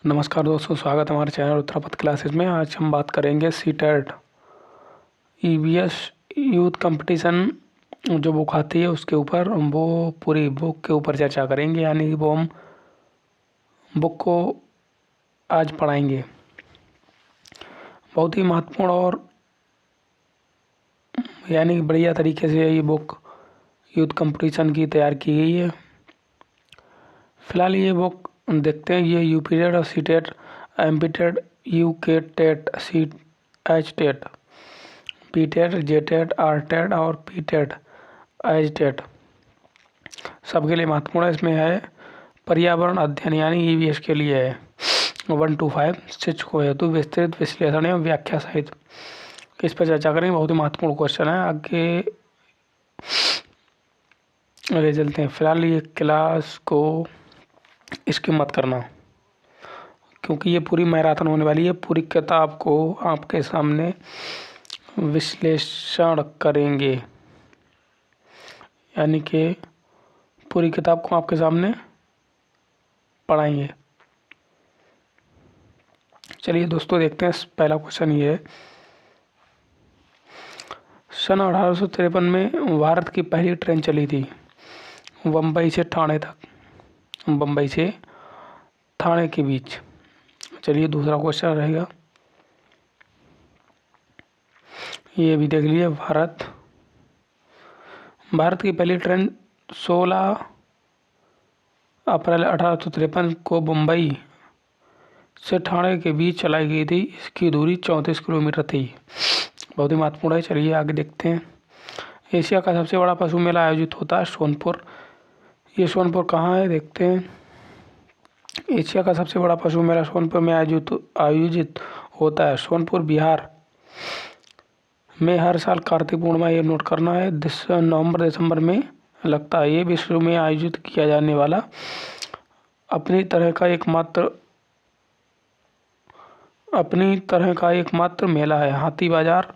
नमस्कार दोस्तों, स्वागत है हमारे चैनल उत्तरापथ क्लासेस में। आज हम बात करेंगे सीटेट ईवीएस यूथ कंपटीशन जो बुक आती है उसके ऊपर। वो पूरी बुक के ऊपर चर्चा करेंगे, यानी कि वो हम बुक को आज पढ़ाएंगे। बहुत ही महत्वपूर्ण और यानी कि बढ़िया तरीके से ये बुक यूथ कंपटीशन की तैयार की गई है। फिलहाल ये बुक देखते हैं। ये यूपीटेट और CTET, MPTET, UK TET, C H TET, P TET, J TET, R TET और पी टेट, एच टेट सबके लिए महत्वपूर्ण है। इसमें है पर्यावरण अध्ययन यानी ईवीएस के लिए है 1 to 5 शिक्षकों हेतु विस्तृत विश्लेषण एवं व्याख्या सहित इस पर चर्चा करेंगे। बहुत ही महत्वपूर्ण क्वेश्चन है, आगे ले चलते हैं। फिलहाल ये क्लास को इसकी मत करना, क्योंकि ये पूरी मैराथन होने वाली है। पूरी किताब को आपके सामने विश्लेषण करेंगे, यानी कि पूरी किताब को आपके सामने पढ़ाएंगे। चलिए दोस्तों देखते हैं। पहला क्वेश्चन ये है, सन 1853 में भारत की पहली ट्रेन चली थी बम्बई से ठाणे तक, बम्बई से ठाणे के बीच। चलिए दूसरा क्वेश्चन रहेगा, ये भी देख लीजिए। भारत की पहली ट्रेन 16 अप्रैल 1853 को मुंबई से ठाणे के बीच चलाई गई थी। इसकी दूरी 34 किलोमीटर थी। बहुत ही महत्वपूर्ण है। चलिए आगे देखते हैं। एशिया का सबसे बड़ा पशु मेला आयोजित होता है सोनपुर। ये सोनपुर कहाँ है, देखते हैं। एशिया का सबसे बड़ा पशु मेला सोनपुर में आयोजित होता है। सोनपुर बिहार में हर साल कार्तिक पूर्णिमा, ये नोट करना है, नवंबर दिसंबर में लगता है। ये विश्व में आयोजित किया जाने वाला अपनी तरह का एकमात्र मेला है। हाथी बाजार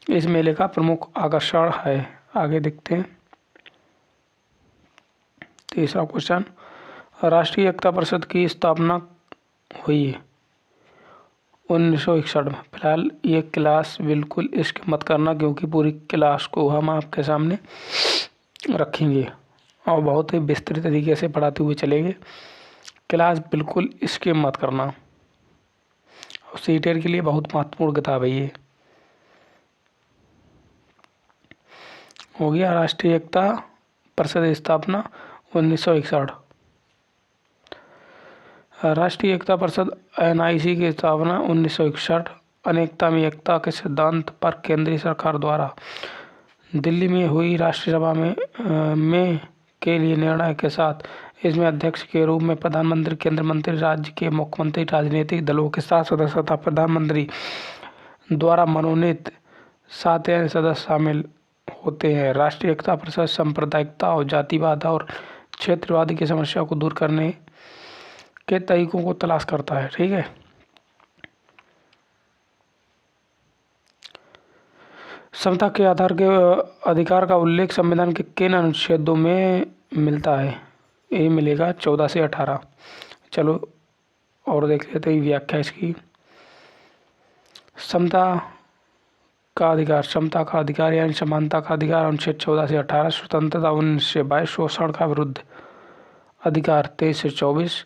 इस मेले का प्रमुख आकर्षण है। आगे देखते हैं। तीसरा क्वेश्चन, राष्ट्रीय एकता परिषद की स्थापना हुई 1961 में। फिलहाल ये क्लास बिल्कुल इसके मत करना, क्योंकि पूरी क्लास को हम आपके सामने रखेंगे और बहुत ही विस्तृत तरीके से पढ़ाते हुए चलेंगे। क्लास बिल्कुल इसके मत करना। सीटेट के लिए बहुत महत्वपूर्ण किताब है ये। हो गया राष्ट्रीय एकता परिषद स्थापना 1961। राष्ट्रीय एकता परिषद एनआईसी की स्थापना 1961। अनेकता में एकता के सिद्धांत पर केंद्रीय सरकार द्वारा दिल्ली में हुई राष्ट्रीय सभा में के लिए निर्णय के साथ इसमें अध्यक्ष के रूप में प्रधानमंत्री, केंद्रीय मंत्री, राज्य के मुख्यमंत्री, राजनीतिक दलों के 7 सदस्य तथा प्रधानमंत्री द्वारा मनोनीत 7 अन्य सदस्य शामिल होते हैं। राष्ट्रीय एकता परिषद सांप्रदायिकता और जातिवाद और क्षेत्रवादी की समस्या को दूर करने के तरीकों को तलाश करता है। ठीक है। समता के आधार के अधिकार का उल्लेख संविधान के किन अनुच्छेदों में मिलता है? ये मिलेगा 14 से 18। चलो और देख लेते हैं व्याख्या इसकी। समता का अधिकार यानी समानता का अधिकार अनुच्छेद 14 से 18। स्वतंत्रता 19 से 22। शोषण का विरुद्ध अधिकार 23 से 24।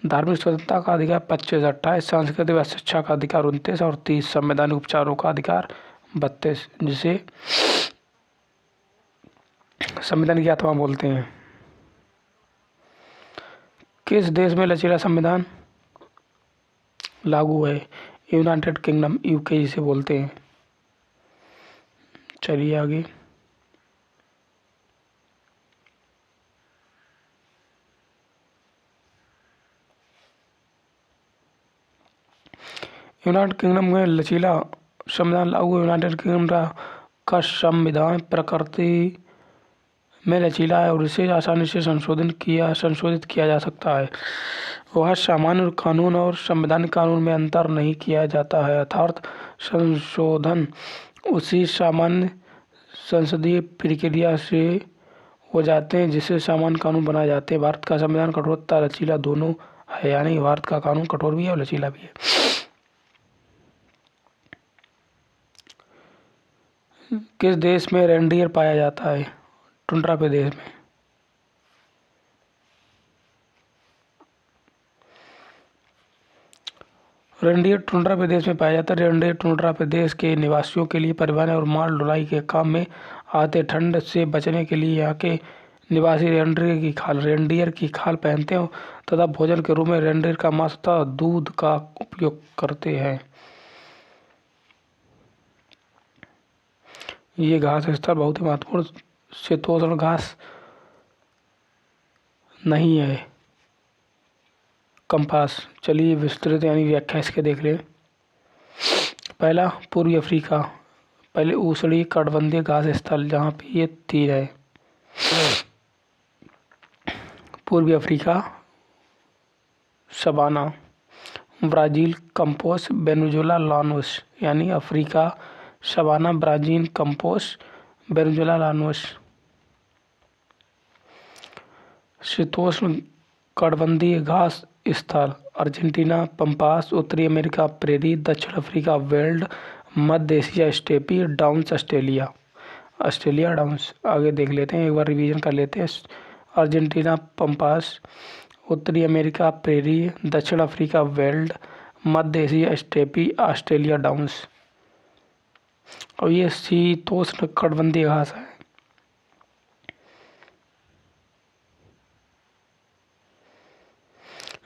धार्मिक स्वतंत्रता का अधिकार 25 से 28। सांस्कृतिक व शिक्षा का अधिकार 29 और 30। संवैधानिक उपचारों का अधिकार 32, जिसे संविधान की आत्मा बोलते हैं। किस देश में लचीला संविधान लागू है? यूनाइटेड किंगडम, यूके जिसे बोलते हैं। चलिए आगे। यूनाइटेड किंगडम में लचीला संविधान लागू। यूनाइटेड किंगडम का संविधान प्रकृति में लचीला है और इसे आसानी से संशोधित किया जा सकता है। वह सामान्य कानून और संवैधानिक कानून में अंतर नहीं किया जाता है, अर्थात संशोधन उसी सामान्य संसदीय प्रक्रिया से हो जाते हैं जिससे सामान्य कानून बनाए जाते हैं। भारत का संविधान कठोरता लचीला दोनों है, यानी भारत का कानून कठोर भी है और लचीला भी है। किस देश में रेनडियर पाया जाता है? टुंड्रा प्रदेश में। रेनडियर टुंड्रा प्रदेश में पाया जाता है। रेनडियर टुंड्रा प्रदेश के निवासियों के लिए परिवहन और माल ढुलाई के काम में आते। ठंड से बचने के लिए यहाँ के निवासी रेनडियर की खाल पहनते हैं तथा भोजन के रूप में रेनडियर का मांस तथा दूध का उपयोग करते हैं। ये घास स्थल बहुत ही महत्वपूर्ण शीतोष्ण घास नहीं है। कंपास। चलिए विस्तृत यानी व्याख्या इसके देख लें। पहला, पूर्वी अफ्रीका। पहले ऊष्णीय कटिबंधीय घास स्थल जहाँ पे ये तीर है। पूर्वी Africa savanna. Brazil campos Venezuela llanos, यानी Africa savanna, Brazil campos Venezuela llanos. शीतोष्ण कटिबंधीय घास स्थल अर्जेंटीना पंपास, उत्तरी अमेरिका प्रेरी, दक्षिण अफ्रीका वेल्ड, मध्य Asia steppe downs, Australia downs. आगे देख लेते हैं, एक बार रिवीजन कर लेते हैं। अर्जेंटीना पंपास, उत्तरी अमेरिका प्रेरी, दक्षिण अफ्रीका वेल्ड, मध्य एशिया स्टेपी, ऑस्ट्रेलिया डाउन्स। और ये शीतोष्ण कटिबंधीय घास है।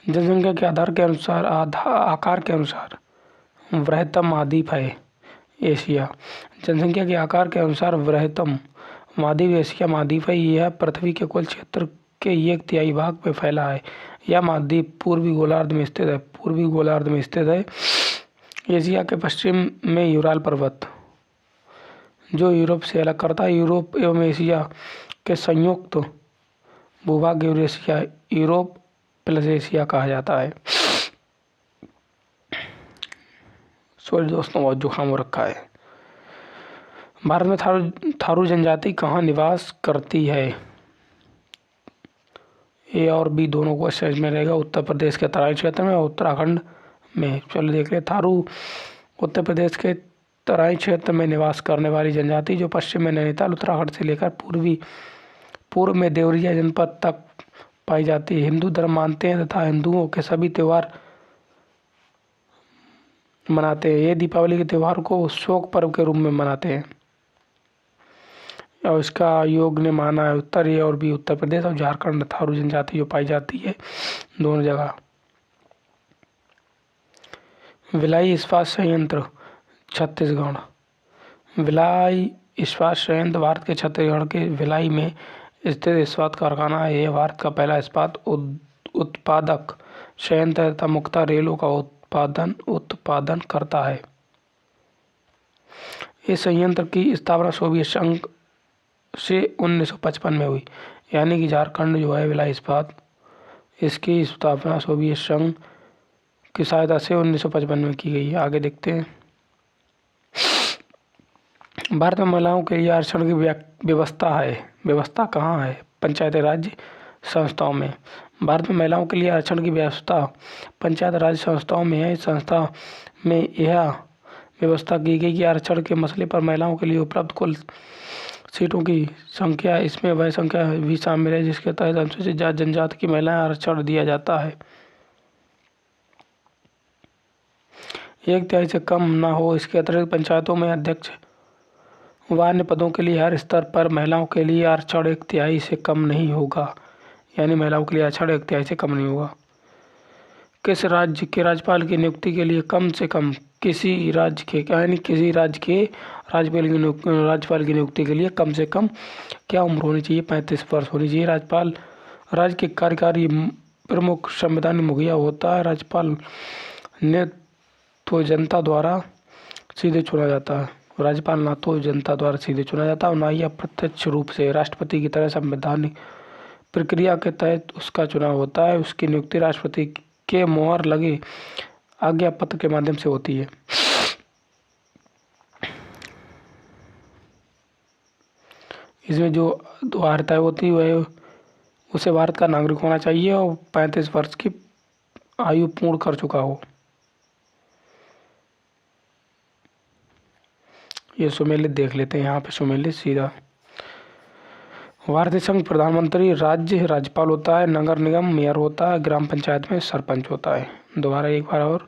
जनसंख्या के आधार के अनुसार आकार के अनुसार वृहत्तम महाद्वीप है एशिया। जनसंख्या के आकार के अनुसार वृहत्तम महाद्वीप एशिया महाद्वीप है। यह पृथ्वी के कुल क्षेत्र के 1/3 भाग में फैला है। यह महाद्वीप पूर्वी गोलार्ध में स्थित है। एशिया के पश्चिम में यूराल पर्वत, जो यूरोप से अलग करता है। यूरोप एवं एशिया के संयुक्त भूभाग यूरेशिया, यूरोप प्लस एशिया कहा जाता है। सॉरी दोस्तों, बहुत जुकाम हो रखा है। भारत में थारू जनजाति कहाँ निवास करती है? ए और बी दोनों को समझ में रहेगा। उत्तर प्रदेश के तराई क्षेत्र में और उत्तराखंड में। चलो देख ले। थारू उत्तर प्रदेश के तराई क्षेत्र में निवास करने वाली जनजाति जो पश्चिम में नैनीताल उत्तराखंड से लेकर पूर्व में देवरिया जनपद तक पाई जाती है। हिंदू धर्म मानते हैं तथा हिंदुओं के सभी त्यौहार मनाते हैं। ये दीपावली के त्यौहार को शोक पर्व के रूप में मनाते हैं और इसका योग ने माना है। उत्तर ए और बी उत्तर प्रदेश और झारखंड थारू जनजाति जो पाई जाती है दोनों जगह। भिलाई इस्पात संयंत्र छत्तीसगढ़। भिलाई इस्पात संयंत्र भारत के छत्तीसगढ़ के भिलाई में स्थित इस्पात कारखाना है। यह भारत का पहला इस्पात उत्पादक संयंत्र है तथा मुख्यतः रेलों का उत्पादन करता है। इस संयंत्र की स्थापना सोवियत संघ से 1955 में हुई, यानी कि झारखंड जो है भिलाई इस्पात, इसकी स्थापना सोवियत संघ की सहायता से 1955 में की गई है। आगे देखते हैं। भारत में महिलाओं के लिए आरक्षण की व्यवस्था कहाँ है? पंचायत राज संस्थाओं में। भारत में महिलाओं के लिए आरक्षण की व्यवस्था पंचायत राज संस्थाओं में है। इस संस्था में यह व्यवस्था की गई कि आरक्षण के मसले पर महिलाओं के लिए उपलब्ध कुल सीटों की संख्या, इसमें वह संख्या भी शामिल है जिसके तहत अनुसूचित जाति जनजाति की महिलाएं आरक्षण दिया जाता है। 1/3 से कम न हो। इसके अतिरिक्त पंचायतों में अध्यक्ष व अन्य पदों के लिए हर स्तर पर महिलाओं के लिए आरक्षण 1/3 से कम नहीं होगा, यानी महिलाओं के लिए आरक्षण 1/3 से कम नहीं होगा। किस राज्य के राज्यपाल की नियुक्ति के लिए कम से कम किसी राज्य के राज्यपाल की नियुक्ति के लिए कम से कम क्या उम्र होनी चाहिए? 35 वर्ष होनी चाहिए। राज्यपाल राज्य के कार्यकारी प्रमुख संवैधानिक मुखिया होता है। राज्यपाल ने तो जनता द्वारा सीधे चुना जाता है। राज्यपाल ना तो जनता द्वारा सीधे चुना जाता है और ना ही अप्रत्यक्ष रूप से राष्ट्रपति की तरह संवैधानिक प्रक्रिया के तहत उसका चुनाव होता है। उसकी नियुक्ति राष्ट्रपति के मुहर लगे आज्ञा पत्र के माध्यम से होती है। इसमें जो अर्हताएं होती है वह उसे भारत का नागरिक होना चाहिए और 35 वर्ष की आयु पूर्ण कर चुका हो। ये सुमेलित देख लेते हैं यहाँ पे, सुमेलित सीधा। भारतीय संघ प्रधानमंत्री, राज्य राज्यपाल होता है, नगर निगम मेयर होता है, ग्राम पंचायत में सरपंच होता है। दोबारा एक बार और,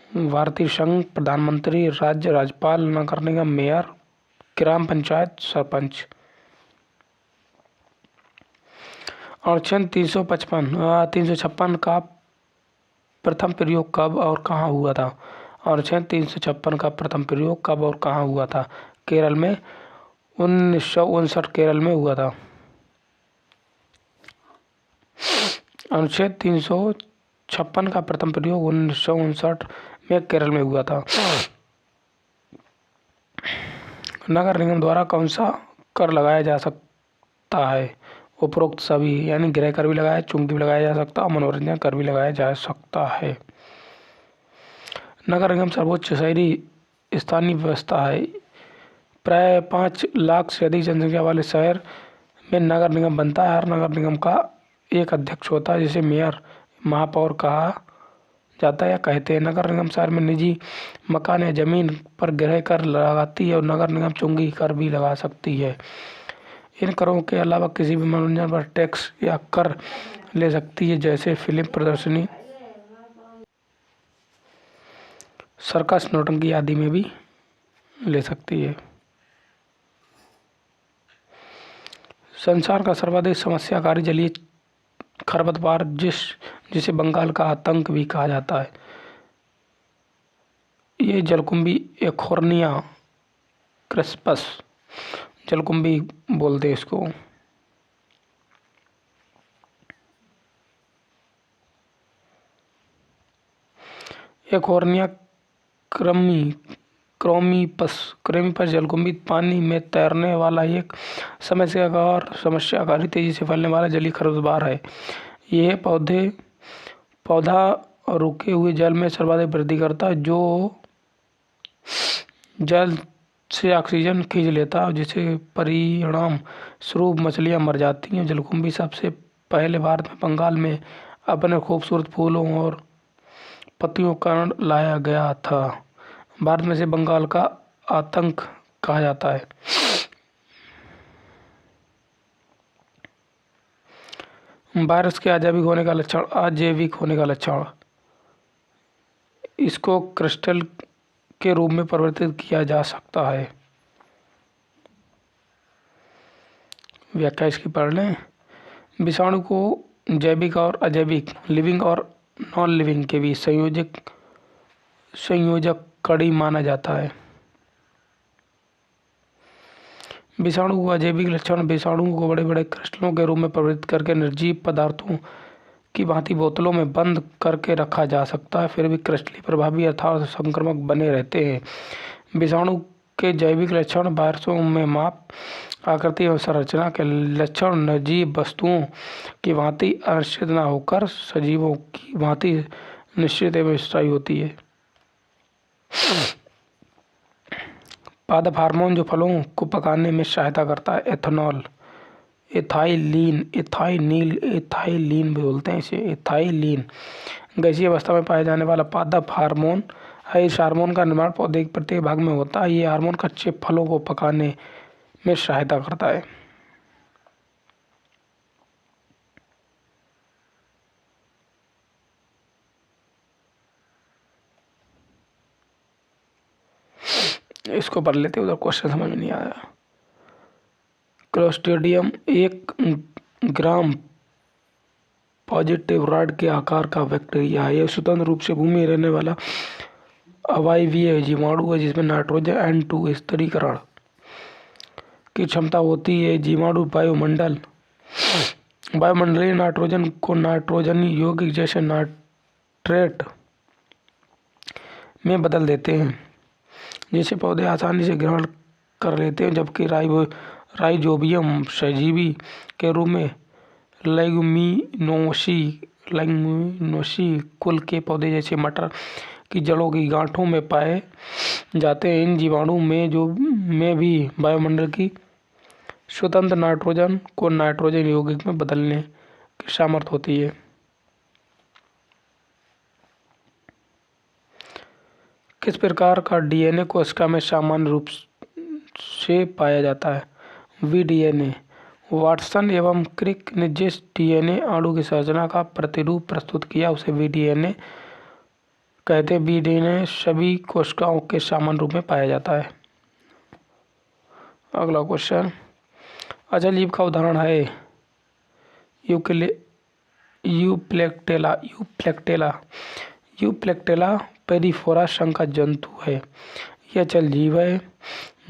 भारतीय संघ प्रधानमंत्री, राज्य राज्यपाल, नगर निगम मेयर, ग्राम पंचायत सरपंच। अनुच्छेद 356 का प्रथम प्रयोग कब और कहाँ हुआ था? अनुच्छेद 356 का प्रथम प्रयोग कब और कहाँ हुआ था? केरल में 1959 केरल में हुआ था। अनुच्छेद 356 का प्रथम प्रयोग 1959 में केरल में हुआ था। नगर निगम द्वारा कौन सा कर लगाया जा सकता है? उपरोक्त सभी, यानी गृह कर भी लगाया, चूंकि भी लगाया जा सकता है, मनोरंजन कर भी लगाया जा सकता है। नगर निगम सर्वोच्च शहरी स्थानीय व्यवस्था है। प्राय 5 लाख से अधिक जनसंख्या वाले शहर में नगर निगम बनता है। हर नगर निगम का एक अध्यक्ष होता है, जिसे मेयर, महापौर कहा जाता है या कहते हैं। नगर निगम शहर में निजी मकान या जमीन पर गृह कर लगाती है और नगर निगम चुंगी कर भी लगा सकती है। इन करों के अलावा किसी भी मनोरंजन पर टैक्स या कर ले सकती है, जैसे फिल्म प्रदर्शनी, सर्कस, नौटंकी आदि में भी ले सकती है। संसार का सर्वाधिक समस्याकारी जलीय खरपतवार जिसे बंगाल का आतंक भी कहा जाता है, ये जलकुंभी एखोर्निया क्रिस्पस जलकुंभी बोलते हैं इसको। एखोर्निया क्रोमीपस जलकुंभी पानी में तैरने वाला एक समस्याकारी तेजी से फैलने वाला जलीय खरपतवार है। यह पौधा रुके हुए जल में सर्वाधिक वृद्धि करता है, जो जल से ऑक्सीजन खींच लेता है, जिसके परिणाम स्वरूप मछलियां मर जाती हैं। जलकुंभी सबसे पहले भारत में बंगाल में अपने खूबसूरत फूलों और पत्तियों के कारण लाया गया था। भारत में इसे बंगाल का आतंक कहा जाता है। वायरस के अजैविक होने का लक्षण, इसको क्रिस्टल के रूप में परिवर्तित किया जा सकता है। व्याख्या इसकी पढ़ लें। विषाणु को जैविक और अजैविक, लिविंग और नॉन लिविंग के बीच संयोजक कड़ी माना जाता है। विषाणु को अजैविक लक्षण, विषाणुओं को बड़े बड़े क्रिस्टलों के रूप में परिवर्तित करके निर्जीव पदार्थों की भांति बोतलों में बंद करके रखा जा सकता है, फिर भी क्रिस्टलीय प्रभावी अर्थात संक्रामक बने रहते हैं। विषाणु के जैविक लक्षण, वायरसों में माप, आकृति एवं संरचना के लक्षण निर्जीव वस्तुओं की भांति अनिश्चित न होकर सजीवों की भांति निश्चित एवं स्थायी होती है। पादप हार्मोन जो फलों को पकाने में सहायता करता है, एथेनॉल, एथाइलीन बोलते हैं इसे, एथाइलीन गैसीय अवस्था में पाए जाने वाला पादप हार्मोन है। इस हार्मोन का निर्माण पौधे के प्रत्येक भाग में होता है। ये हार्मोन कच्चे फलों को पकाने में सहायता करता है। इसको पढ़ लेते, उधर क्वेश्चन समझ में नहीं आया। क्लोस्ट्रिडियम एक ग्राम पॉजिटिव रॉड के आकार का बैक्टीरिया है। यह स्वतंत्र रूप से भूमि में रहने वाला अवायवीय जीवाणु है, जिसमें नाइट्रोजन N2 स्थिरीकरण की क्षमता होती है। जीवाणु वायुमंडलीय नाइट्रोजन को नाइट्रोजनी यौगिक जैसे नाइट्रेट में बदल देते हैं, जिसे पौधे आसानी से ग्रहण कर लेते हैं। जबकि राइजोबियम सहजीवी के रूप में लेग्यूमिनोसी कुल के पौधे जैसे मटर की जड़ों की गांठों में पाए जाते हैं। इन जीवाणु में भी वायुमंडल की स्वतंत्र नाइट्रोजन को नाइट्रोजन यौगिक में बदलने की सामर्थ्य होती है। किस प्रकार का डीएनए कोशिका में सामान्य रूप से पाया जाता है? वीडीएनए। वाटसन एवं क्रिक ने जिस डीएनए अणु की संरचना का प्रतिरूप प्रस्तुत किया उसे वीडीएनए कहते हैं। वीडीएनए सभी कोशिकाओं के सामान्य रूप में पाया जाता है। अगला क्वेश्चन, अजल जीव का उदाहरण है यूप्लेक्टेला। यूप्लेक्टेला पेरिफोरा संघ का जंतु है। यह जल जीव है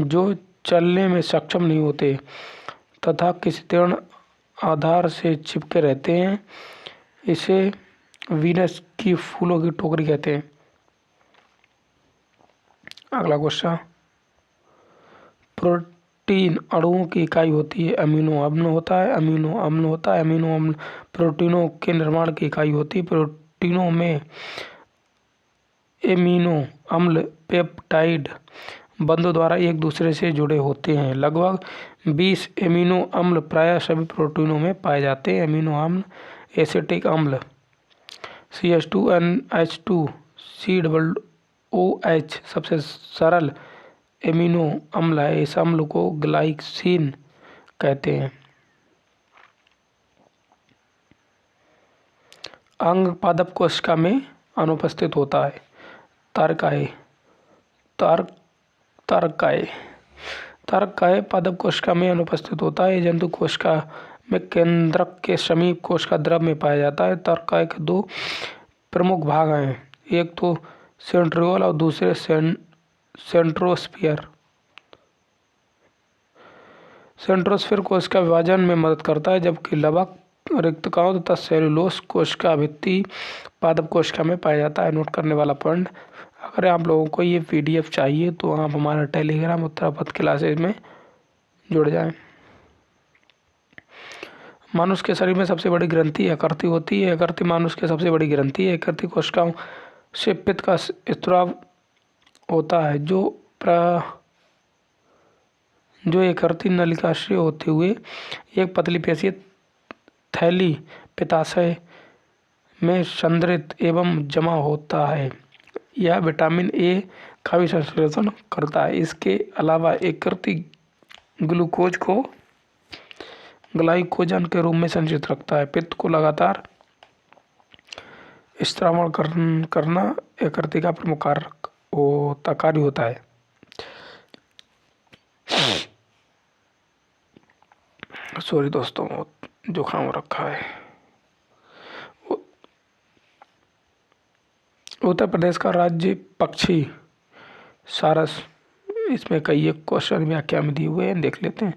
जो चलने में सक्षम नहीं होते तथा किसी दृढ़ आधार से चिपके रहते हैं। इसे वीनस की फूलों की टोकरी कहते हैं। अगला क्वेश्चन, प्रोटीन अणुओं की इकाई होती है। अमीनो अम्ल होता है। अमीनो अम्ल प्रोटीनों के निर्माण की इकाई होती है। प्रोटीनों में एमिनो अम्ल पेप्टाइड बंधों द्वारा एक दूसरे से जुड़े होते हैं। लगभग 20 एमिनो अम्ल प्रायः सभी प्रोटीनों में पाए जाते हैं। एमिनो अम्ल एसिटिक अम्ल CH2NH2 COOH सबसे सरल एमिनो अम्ल है। इस अम्ल को ग्लाइसिन कहते हैं। अंग पादप कोशिका में अनुपस्थित होता है। तारकाय पादप कोशिका में अनुपस्थित होता है। जंतु कोशिका में केंद्रक के समीप कोशिका द्रव में पाया जाता है। तारकाय के दो प्रमुख भाग हैं, एक तो सेंट्रियोल और दूसरे सेंट्रोस्फियर। सेंट्रोस्फियर कोशिका विभाजन में मदद करता है, जबकि लवक रिक्तकाओं तथा सेलुलोस कोशिका भित्ति पादप कोशिका में पाया जाता है। नोट करने वाला पॉइंट, अगर आप लोगों को ये PDF चाहिए तो आप हमारा टेलीग्राम उत्तरापद क्लासेज में जुड़ जाएं। मनुष्य के शरीर में सबसे बड़ी ग्रंथि यकृति होती है। यकृति मनुष्य की सबसे बड़ी ग्रंथि है। यकृति कोशिकाओं से पित्त का स्राव होता है जो यकृति नलिका से होते हुए एक पतली पेशीय थैली पित्ताशय में संद्रित एवं जमा होता है। यह विटामिन ए का भी संश्लेषण करता है। इसके अलावा यकृति ग्लूकोज को ग्लाइकोजन के रूप में संचित रखता है। पित्त को लगातार स्रावण करना यकृति का प्रमुख कार्य होता है। सॉरी दोस्तों, जुकाम रखा है। उत्तर प्रदेश का राज्य पक्षी सारस। इसमें कई एक क्वेश्चन व्याख्या में दिए हुए हैं, देख लेते हैं।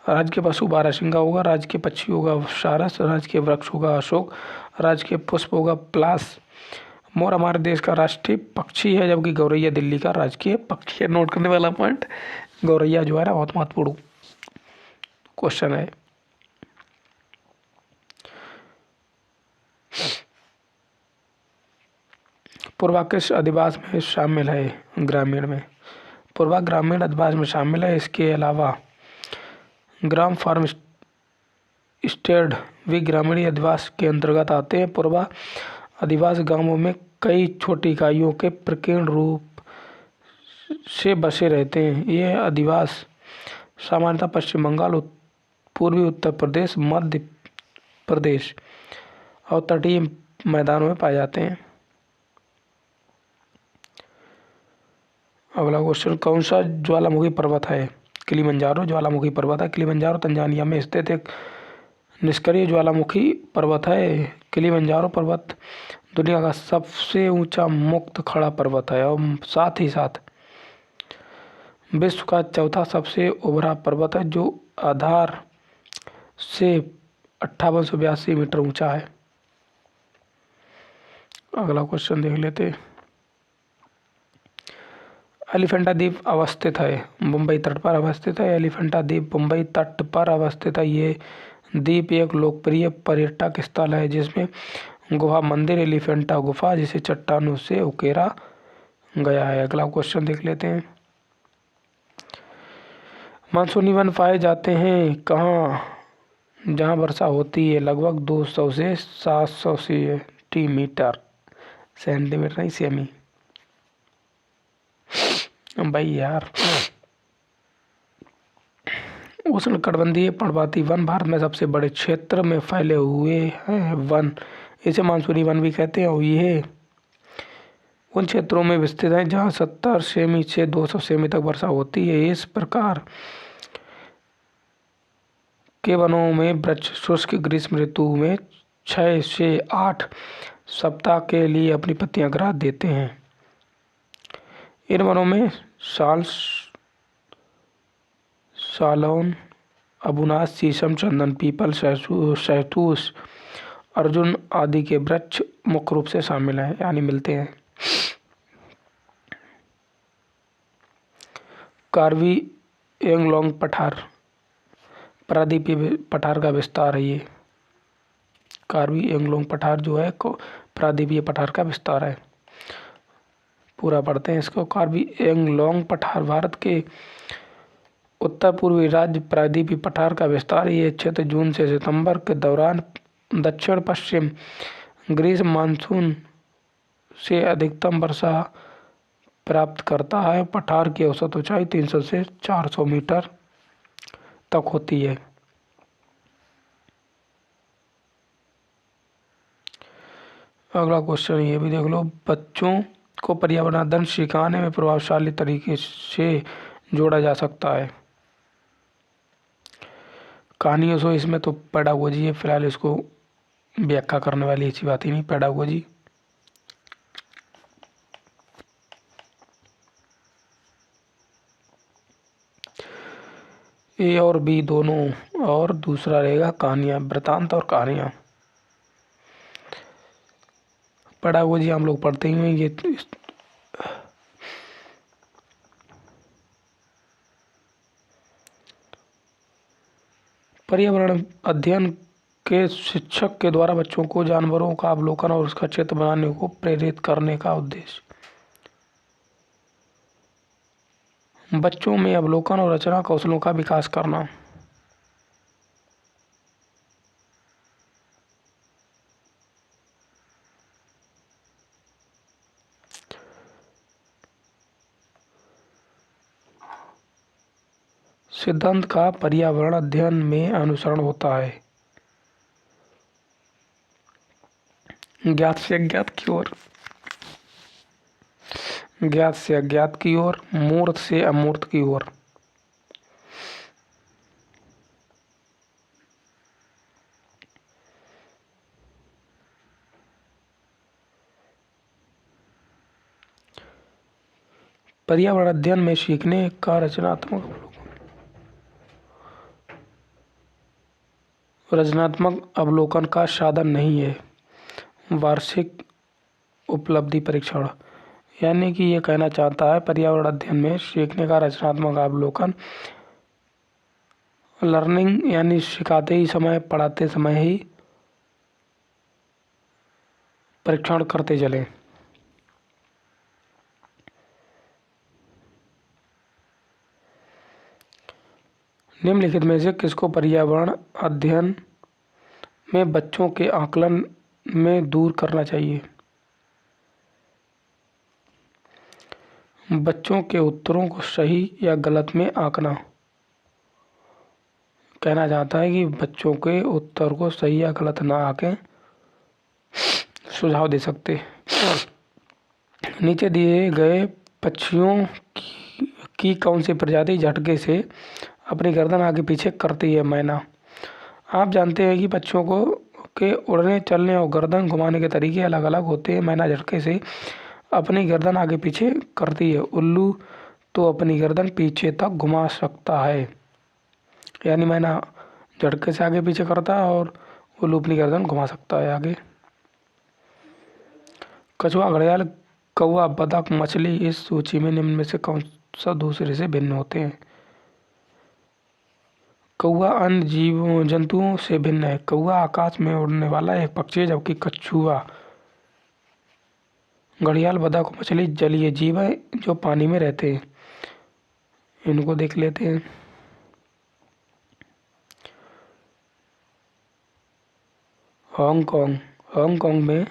राज्य के पशु बारहसिंगा होगा। राज्य के पक्षी होगा सारस। राज्य के वृक्ष होगा अशोक। राज्य के पुष्प होगा पलाश। मोर हमारे देश का राष्ट्रीय पक्षी है, जबकि गौरैया दिल्ली का राजकीय पक्षी है। नोट करने वाला पॉइंट, गौरैया जो है ना बहुत महत्वपूर्ण क्वेश्चन है। पूर्वा किस अधिवास में शामिल है? ग्रामीण में। पूर्वा ग्रामीण अधिवास में शामिल है। इसके अलावा ग्राम फार्म स्टेड भी ग्रामीण अधिवास के अंतर्गत आते हैं। पूर्वा अधिवास गांवों में कई छोटी इकाइयों के प्रकीर्ण रूप से बसे रहते हैं। ये अधिवास सामान्यतः पश्चिम बंगाल, पूर्वी उत्तर प्रदेश, मध्य प्रदेश और तटीय मैदानों में पाए जाते हैं। अगला क्वेश्चन, कौन सा ज्वालामुखी पर्वत है? किलिमंजारो ज्वालामुखी पर्वत है। किलिमंजारो तंजानिया में स्थित एक निष्क्रिय ज्वालामुखी पर्वत है। किलिमंजारो पर्वत दुनिया का सबसे ऊंचा मुक्त खड़ा पर्वत है और साथ ही साथ विश्व का चौथा सबसे उभरा पर्वत है, जो आधार से 5882 मीटर ऊंचा है। अगला क्वेश्चन देख लेते। एलिफेंटा द्वीप अवस्थित है। मुंबई तट पर अवस्थित है। एलिफेंटा द्वीप मुंबई तट पर अवस्थित है। ये द्वीप एक लोकप्रिय पर्यटक स्थल है, जिसमें गुफा मंदिर एलिफेंटा गुफा, जिसे चट्टानों से उकेरा गया है। अगला क्वेश्चन देख लेते हैं। मानसूनी वन पाए जाते हैं कहाँ? जहाँ वर्षा होती है लगभग 200 से 700 सेंटीमीटर नहीं सेमी। भाई यार, उष्णकटिबंधीय पर्णपाती वन भारत में सबसे बड़े क्षेत्र में फैले हुए हैं वन। इसे मानसूनी वन भी कहते हैं और ये उन क्षेत्रों में विस्तृत हैं जहाँ 70 सेमी से 200 सेमी तक वर्षा होती है। इस प्रकार के वनों में वृक्ष शुष्क ग्रीष्म ऋतु में 6 से 8 सप्ताह के लिए अपनी पत्तियां गिरा देते हैं। इन वनों में साल, सालौन, अबुनास, शीशम, चंदन, पीपल, शहतूश, अर्जुन आदि के वृक्ष मुख्य रूप से शामिल हैं यानी मिलते हैं। कार्बी एंगलोंग पठार प्रायद्वीपीय पठार का विस्तार है। ये कार्बी एंगलोंग पठार जो है प्रायद्वीपीय पठार का विस्तार है। पूरा पढ़ते हैं इसको। कार्बी एंगलोंग पठार भारत के उत्तर पूर्वी राज्य प्रायद्वीपीय पठार का विस्तार। ये क्षेत्र जून से सितंबर के दौरान दक्षिण पश्चिम ग्रीष्म मानसून से अधिकतम वर्षा प्राप्त करता है। पठार की औसत ऊंचाई 300 से 400 मीटर तक होती है। अगला क्वेश्चन ये भी देख लो। बच्चों को पर्यावरण अध्ययन सिखाने में प्रभावशाली तरीके से जोड़ा जा सकता है। कहानियों से इसमें तो पेडागोजी है, फिलहाल इसको व्याख्या करने वाली ऐसी बात ही नहीं। पेडागोजी ए और बी दोनों, और दूसरा रहेगा कहानियाँ, वृत्तांत और कहानियाँ। पेडागोजी हम लोग पढ़ते ही हैं। ये पर्यावरण अध्ययन के शिक्षक के द्वारा बच्चों को जानवरों का अवलोकन और उसका चित्र बनाने को प्रेरित करने का उद्देश्य। बच्चों में अवलोकन और रचना कौशलों का विकास करना। सिद्धांत का पर्यावरण अध्ययन में अनुसरण होता है। ज्ञात से अज्ञात की ओर, ज्ञात से अज्ञात की ओर, मूर्त से अमूर्त की ओर। पर्यावरण अध्ययन में सीखने का रचनात्मक अवलोकन का साधन नहीं है। वार्षिक उपलब्धि परीक्षण, यानी कि ये कहना चाहता है पर्यावरण अध्ययन में सीखने का रचनात्मक अवलोकन लर्निंग यानी सिखाते ही समय, पढ़ाते समय ही परीक्षण करते चलें। निम्नलिखित में से किसको पर्यावरण अध्ययन में बच्चों के आकलन में दूर करना चाहिए? बच्चों के उत्तरों को सही या गलत में आंकना। कहना चाहता है कि बच्चों के उत्तर को सही या गलत ना आंकें, सुझाव दे सकते। नीचे दिए गए पक्षियों की कौन सी प्रजाति झटके से अपनी गर्दन आगे पीछे करती है? मैना। आप जानते हैं कि पक्षियों को के उड़ने, चलने और गर्दन घुमाने के तरीके अलग अलग होते हैं। मैना झटके से अपनी गर्दन आगे पीछे करती है। उल्लू तो अपनी गर्दन पीछे तक घुमा सकता है, यानी मैना झटके से आगे पीछे करता है और उल्लू अपनी गर्दन घुमा सकता है आगे। कछुआ, घड़ियाल, कौवा, बतख, मछली इस सूची में निम्न में से कौन सा दूसरे से भिन्न होते हैं? कौवा अन्य जीव जंतुओं से भिन्न है। कौवा आकाश में उड़ने वाला एक पक्षी है, जबकि कछुआ, घड़ियाल, बतख, मछली जलीय जीव है जो पानी में रहते हैं। इनको देख लेते हैं। हांगकांग, हांगकांग में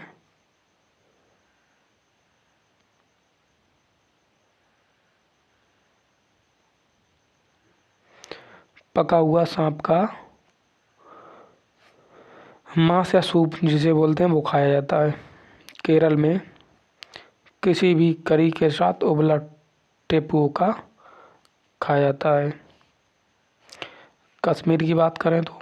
पका हुआ सांप का मांस या सूप जिसे बोलते हैं वो खाया जाता है। केरल में किसी भी करी के साथ उबला टेपुका खाया जाता है। कश्मीर की बात करें तो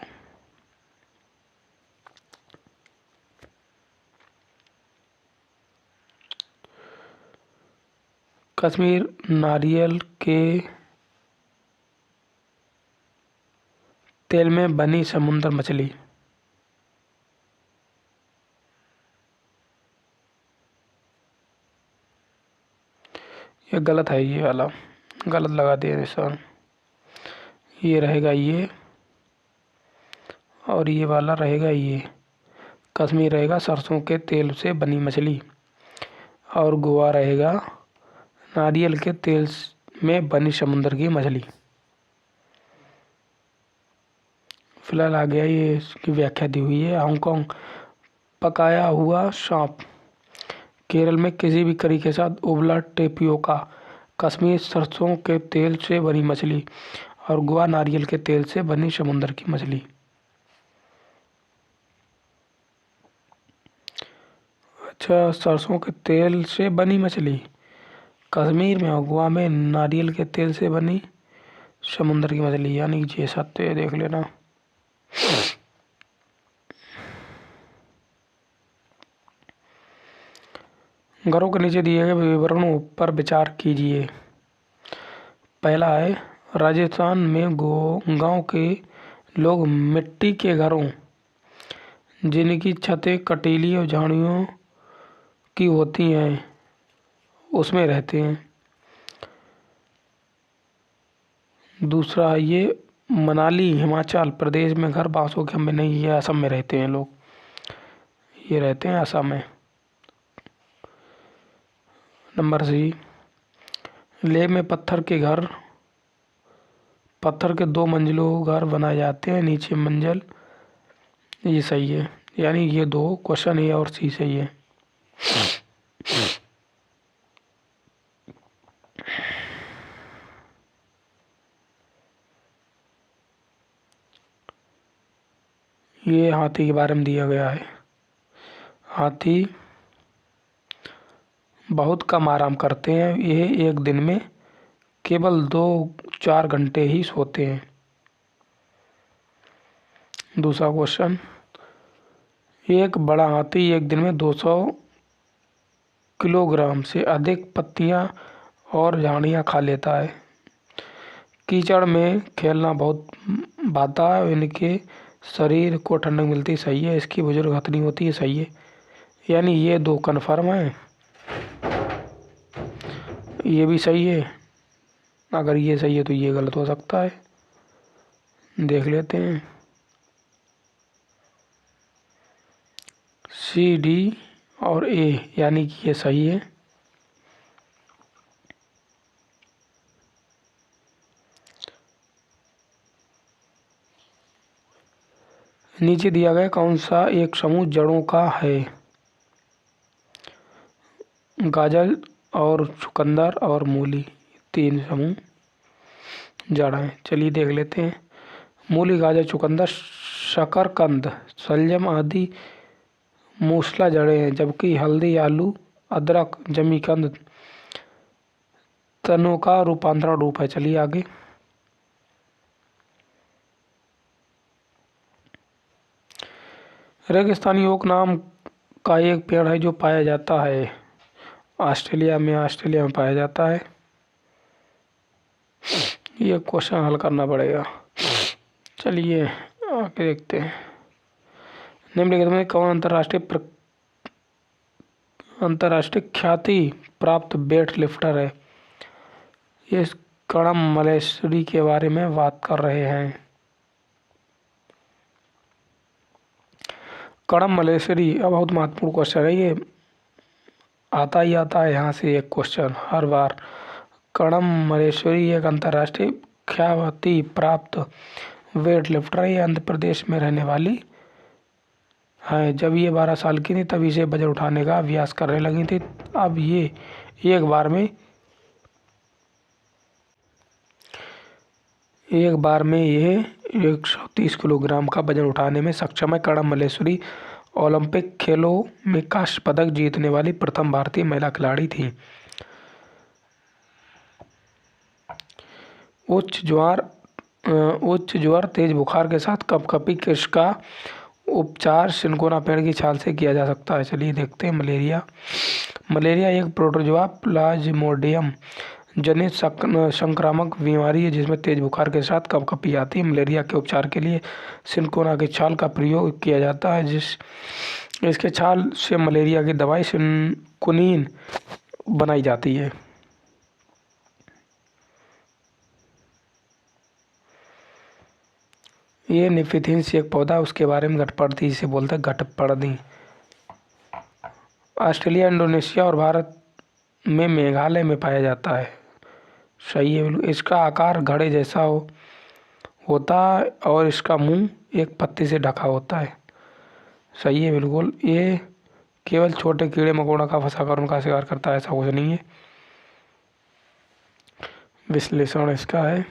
कश्मीर नारियल के तेल में बनी समुद्र मछली। ये गलत है, ये वाला गलत लगा दिया निशान। ये रहेगा ये और ये वाला रहेगा ये। कश्मीर रहेगा सरसों के तेल से बनी मछली और गोवा रहेगा नारियल के तेल में बनी समुद्र की मछली। फिलहाल आ गया ये इसकी व्याख्या दी हुई है। हांगकांग पकाया हुआ सांप। केरल में किसी भी करी के साथ उबला टेपियोका। कश्मीर सरसों के तेल से बनी मछली और गोवा नारियल के तेल से बनी समुद्र की मछली। अच्छा, सरसों के तेल से बनी मछली कश्मीर में और गोवा में नारियल के तेल से बनी समुद्र की मछली, यानी ये सत्य है, देख लेना। घरों के नीचे दिए गए विवरणों पर विचार कीजिए। पहला है, राजस्थान में गांव के लोग मिट्टी के घरों जिनकी छतें कटीली और झाड़ियों की होती हैं उसमें रहते हैं। दूसरा है, ये मनाली हिमाचल प्रदेश में घर बांसों के खंभे नहीं, ये असम में रहते हैं लोग, ये रहते हैं असम में। नंबर सी, लेह में पत्थर के 2 मंजिलों घर बनाए जाते हैं, नीचे मंजिल, ये सही है, यानी ये 2 क्वेश्चन ए और सी सही है। ये हाथी के बारे में दिया गया है। हाथी बहुत कम आराम करते हैं, ये एक दिन में केवल 2-4 घंटे ही सोते हैं। दूसरा क्वेश्चन, एक बड़ा हाथी एक दिन में 200 किलोग्राम से अधिक पत्तियां और झाड़ियां खा लेता है। कीचड़ में खेलना बहुत भाता है, इनके शरीर को ठंडक मिलती, सही है। इसकी बुजुर्ग हथनी होती है, सही है, यानी ये 2 कन्फर्म है, ये भी सही है। अगर ये सही है तो ये गलत हो सकता है, देख लेते हैं। सी, डी और ए, यानी कि ये सही है। नीचे दिया गया कौन सा एक समूह जड़ों का है? गाजर और चुकंदर और मूली, 3 समूह जड़ हैं। चलिए देख लेते हैं। मूली, गाजर, चुकंदर, शकरकंद, शलजम आदि मूसला जड़ें हैं, जबकि हल्दी, आलू, अदरक, जमीकंद तनों का रूपांतरण रूप है। चलिए आगे। रेगिस्तानी ओक नाम का एक पेड़ है जो पाया जाता है ऑस्ट्रेलिया में पाया जाता है। ये क्वेश्चन हल करना पड़ेगा। चलिए आगे देखते हैं। निम्नलिखित में कौन अंतर्राष्ट्रीय ख्याति प्राप्त वेट लिफ्टर है? ये कड़म मल्लेश्वरी के बारे में बात कर रहे हैं। कड़म मल्लेश्वरी बहुत महत्वपूर्ण क्वेश्चन है, ये आता ही आता है यहाँ से एक क्वेश्चन हर बार। कड़म मल्लेश्वरी एक अंतर्राष्ट्रीय ख्याति प्राप्त वेट लिफ्टर है, ये आंध्र प्रदेश में रहने वाली है। जब ये 12 साल की थी तब इसे वजन उठाने का अभ्यास करने लगी थी। अब ये एक बार में यह 130 किलोग्राम का वजन उठाने में सक्षम है। कर्णम मल्लेश्वरी ओलंपिक खेलों में कांस्य पदक जीतने वाली प्रथम भारतीय महिला खिलाड़ी थी। उच्च ज्वर, तेज बुखार के साथ कपकपी किसका उपचार सिनकोना पेड़ की छाल से किया जा सकता है? चलिए देखते हैं। मलेरिया एक प्रोटोजोआ प्लाज्मोडियम जनित संक्रामक बीमारी है जिसमें तेज बुखार के साथ कपकपी आती है। मलेरिया के उपचार के लिए सिनकोना की छाल का प्रयोग किया जाता है। इसके छाल से मलेरिया की दवाई सिनकुनीन बनाई जाती है। ये निफिथिंस एक पौधा, उसके बारे में घटपर्दी जिसे बोलते हैं घटपर्दी। ऑस्ट्रेलिया, इंडोनेशिया और भारत में मेघालय में पाया जाता है। सही है बिल्कुल। इसका आकार घड़े जैसा होता है और इसका मुंह एक पत्ती से ढका होता है। सही है बिल्कुल। ये केवल छोटे कीड़े मकोड़ों का फंसाकर उनका शिकार करता है, ऐसा कुछ नहीं है। विश्लेषण इसका है,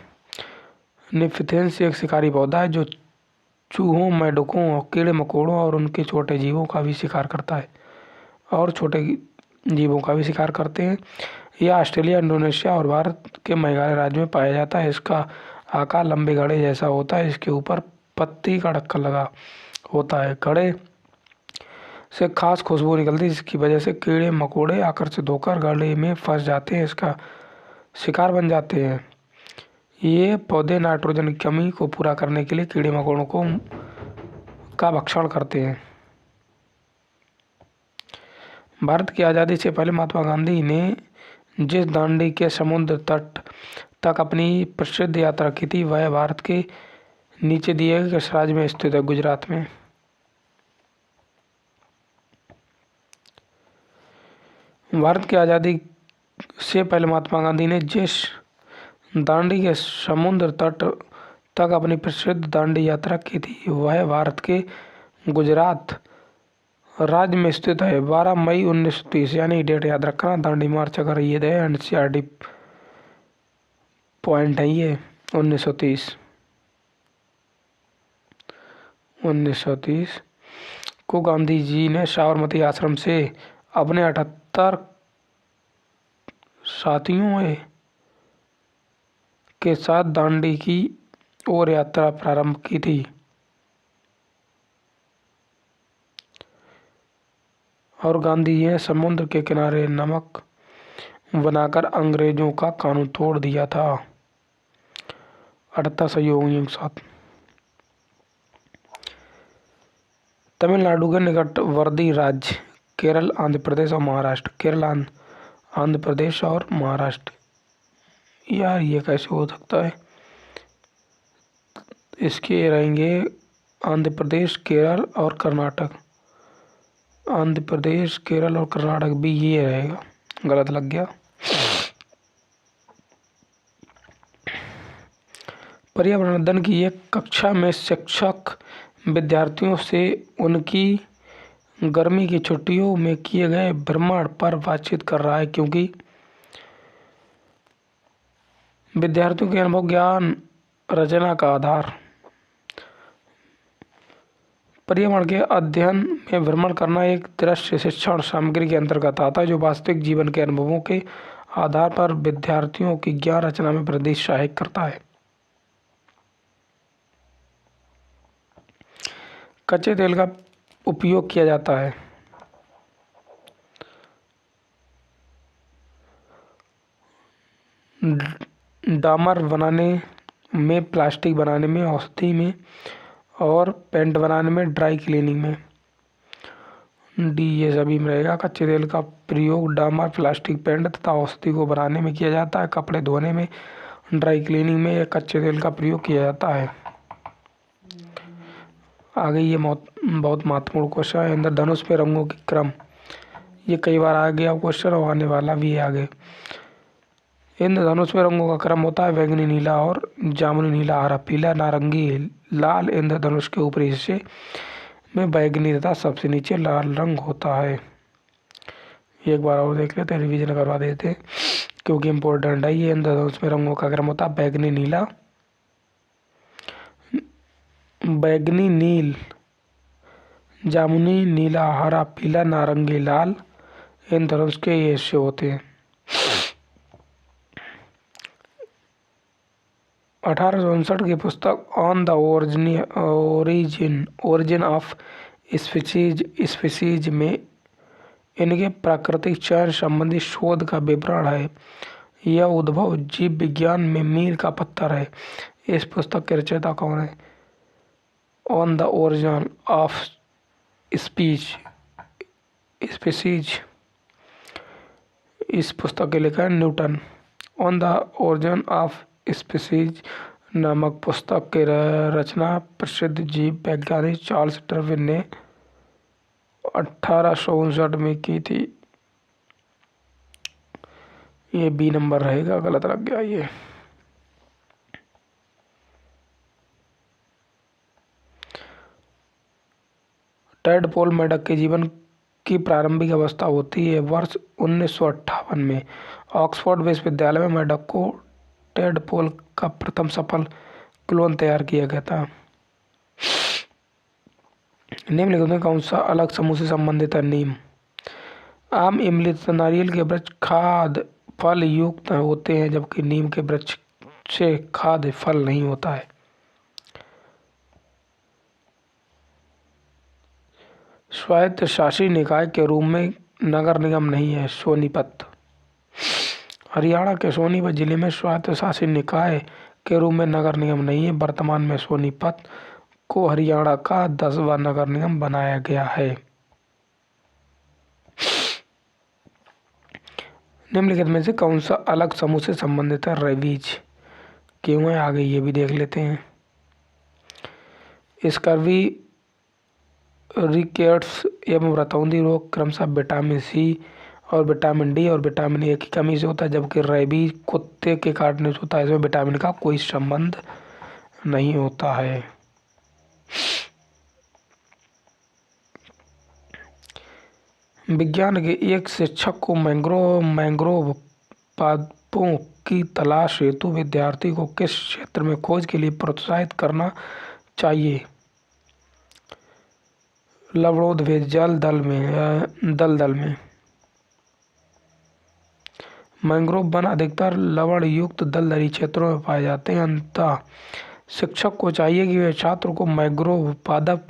निफिथेंस एक शिकारी पौधा है जो चूहों, मेंढकों और कीड़े मकोड़ों और उनके छोटे जीवों का भी शिकार करता है और छोटे जीवों का भी शिकार करते हैं। यह ऑस्ट्रेलिया, इंडोनेशिया और भारत के मेघालय राज्य में पाया जाता है। इसका आकार लंबे घड़े जैसा होता है। इसके ऊपर पत्ती का ढक्कन लगा होता है। घड़े से खास खुशबू निकलती है जिसकी वजह से कीड़े मकोड़े आकर्षित होकर घड़े में फंस जाते हैं, इसका शिकार बन जाते हैं। ये पौधे नाइट्रोजन की कमी को पूरा करने के लिए कीड़े मकोड़ों का भक्षण करते हैं। भारत की आज़ादी से पहले महात्मा गांधी ने जिस दांडी के समुद्र तट तक अपनी प्रसिद्ध यात्रा की थी वह भारत के नीचे दिए गए किस राज्य में स्थित है? गुजरात में। भारत की आज़ादी से पहले महात्मा गांधी ने जिस दांडी के समुद्र तट तक अपनी प्रसिद्ध दांडी यात्रा की थी वह भारत के गुजरात राज्य में स्थित है। 12 मई 1930, यानी डेट याद रखना। दांडी मार्च अगर ये है एनसीईआरटी पॉइंट है ये 1930 को गांधी जी ने साबरमती आश्रम से अपने 78 साथियों के साथ दांडी की ओर यात्रा प्रारंभ की थी और गांधी जी ने समुद्र के किनारे नमक बनाकर अंग्रेजों का कानून तोड़ दिया था 78 सहयोगियों के साथ। तमिलनाडु के निकटवर्ती राज्य केरल, आंध्र प्रदेश और महाराष्ट्र। केरल, आंध्र प्रदेश और महाराष्ट्र। यार ये कैसे हो सकता है? इसके रहेंगे आंध्र प्रदेश, केरल और कर्नाटक। आंध्र प्रदेश, केरल और कर्नाटक भी ये रहेगा, गलत लग गया। पर्यावरण अध्ययन की एक कक्षा में शिक्षक विद्यार्थियों से उनकी गर्मी की छुट्टियों में किए गए भ्रमण पर बातचीत कर रहा है क्योंकि विद्यार्थियों के अनुभव ज्ञान रचना का आधार। पर्यावरण के अध्ययन में भ्रमण करना एक दृश्य शिक्षण सामग्री के अंतर्गत आता है जो वास्तविक जीवन के अनुभवों के आधार पर विद्यार्थियों की ज्ञान रचना में वृद्धि सहायक करता है। कच्चे तेल का उपयोग किया जाता है डामर बनाने में, प्लास्टिक बनाने में, औषधि में और पेंट बनाने में, ड्राई क्लीनिंग में। डी ये सभी में रहेगा। कच्चे तेल का प्रयोग डामर, प्लास्टिक, पेंट तथा औषधि को बनाने में किया जाता है। कपड़े धोने में, ड्राई क्लीनिंग में यह कच्चे तेल का प्रयोग किया जाता है। आगे ये बहुत महत्वपूर्ण क्वेश्चन है, इंद्रधनुष में रंगों के क्रम। ये कई बार आ गया क्वेश्चन और आने वाला भी है आगे। इंद्रधनुष में रंगों का क्रम होता है बैंगनी नीला और जामुनी नीला, हरा पीला, नारंगी लाल। इंद्रधनुष के ऊपरी हिस्से में बैंगनी तथा सबसे नीचे लाल रंग होता है। एक बार और देख लेते हैं, रिवीजन करवा देते हैं क्योंकि इम्पोर्टेंट है ये। इंद्रधनुष में रंगों का क्रम होता है बैंगनी नीला, बैंगनी, नील, जामुनी, नीला, हरा, पीला, नारंगी, लाल इंद्रधनुष के ये हिस्से होते हैं। 1859 की पुस्तक on the origin of species में इनके प्राकृतिक चयन संबंधी शोध का विवरण है। यह उद्भव जीव विज्ञान में मील का पत्थर है। इस पुस्तक के रचयिता कौन है? On the origin of species इस पुस्तक के लेखक Newton. On the origin of species नामक पुस्तक की रचना प्रसिद्ध जीव वैज्ञानिक चार्ल्स डार्विन ने 1859 में की थी। ये बी नंबर रहेगा, गलत लग गया ये। टैडपोल मेढक के जीवन की प्रारंभिक अवस्था होती है वर्ष 1958 में। ऑक्सफोर्ड विश्वविद्यालय में मेढक को टैडपोल का प्रथम सफल क्लोन तैयार किया गया था। निम्नलिखित में कौन सा अलग समूह से संबंधित है? नीम, आम, इमली तथा नारियल के वृक्ष खाद्य फल युक्त होते हैं, जबकि नीम के वृक्ष से खाद्य फल नहीं होता है। स्वायत्त शासी निकाय के रूप में नगर निगम नहीं है। सोनीपत, हरियाणा के सोनीपत जिले में स्वायत्त शासी निकाय के रूप में नगर निगम नहीं है। वर्तमान में सोनीपत को हरियाणा का 10वां नगर निगम बनाया गया है। निम्नलिखित में से कौन सा अलग समूह से संबंधित है? रेबीज। क्यों है आगे ये भी देख लेते हैं। स्कर्वी, रिकेट्स एवं रतौंधी रोग क्रमशः विटामिन सी और विटामिन डी और विटामिन ए की कमी से होता है, जबकि रेबीज कुत्ते के काटने से होता है। इसमें विटामिन का कोई संबंध नहीं होता है। विज्ञान के एक शिक्षक को मैंग्रोव पादपों की तलाश हेतु विद्यार्थी को किस क्षेत्र में खोज के लिए प्रोत्साहित करना चाहिए? लवणोद्भिद जल दलदल में। मैंग्रोव वन अधिकतर लवण युक्त दलदली क्षेत्रों में पाए जाते हैं। अंततः शिक्षक को चाहिए कि वे छात्र को मैंग्रोव पादप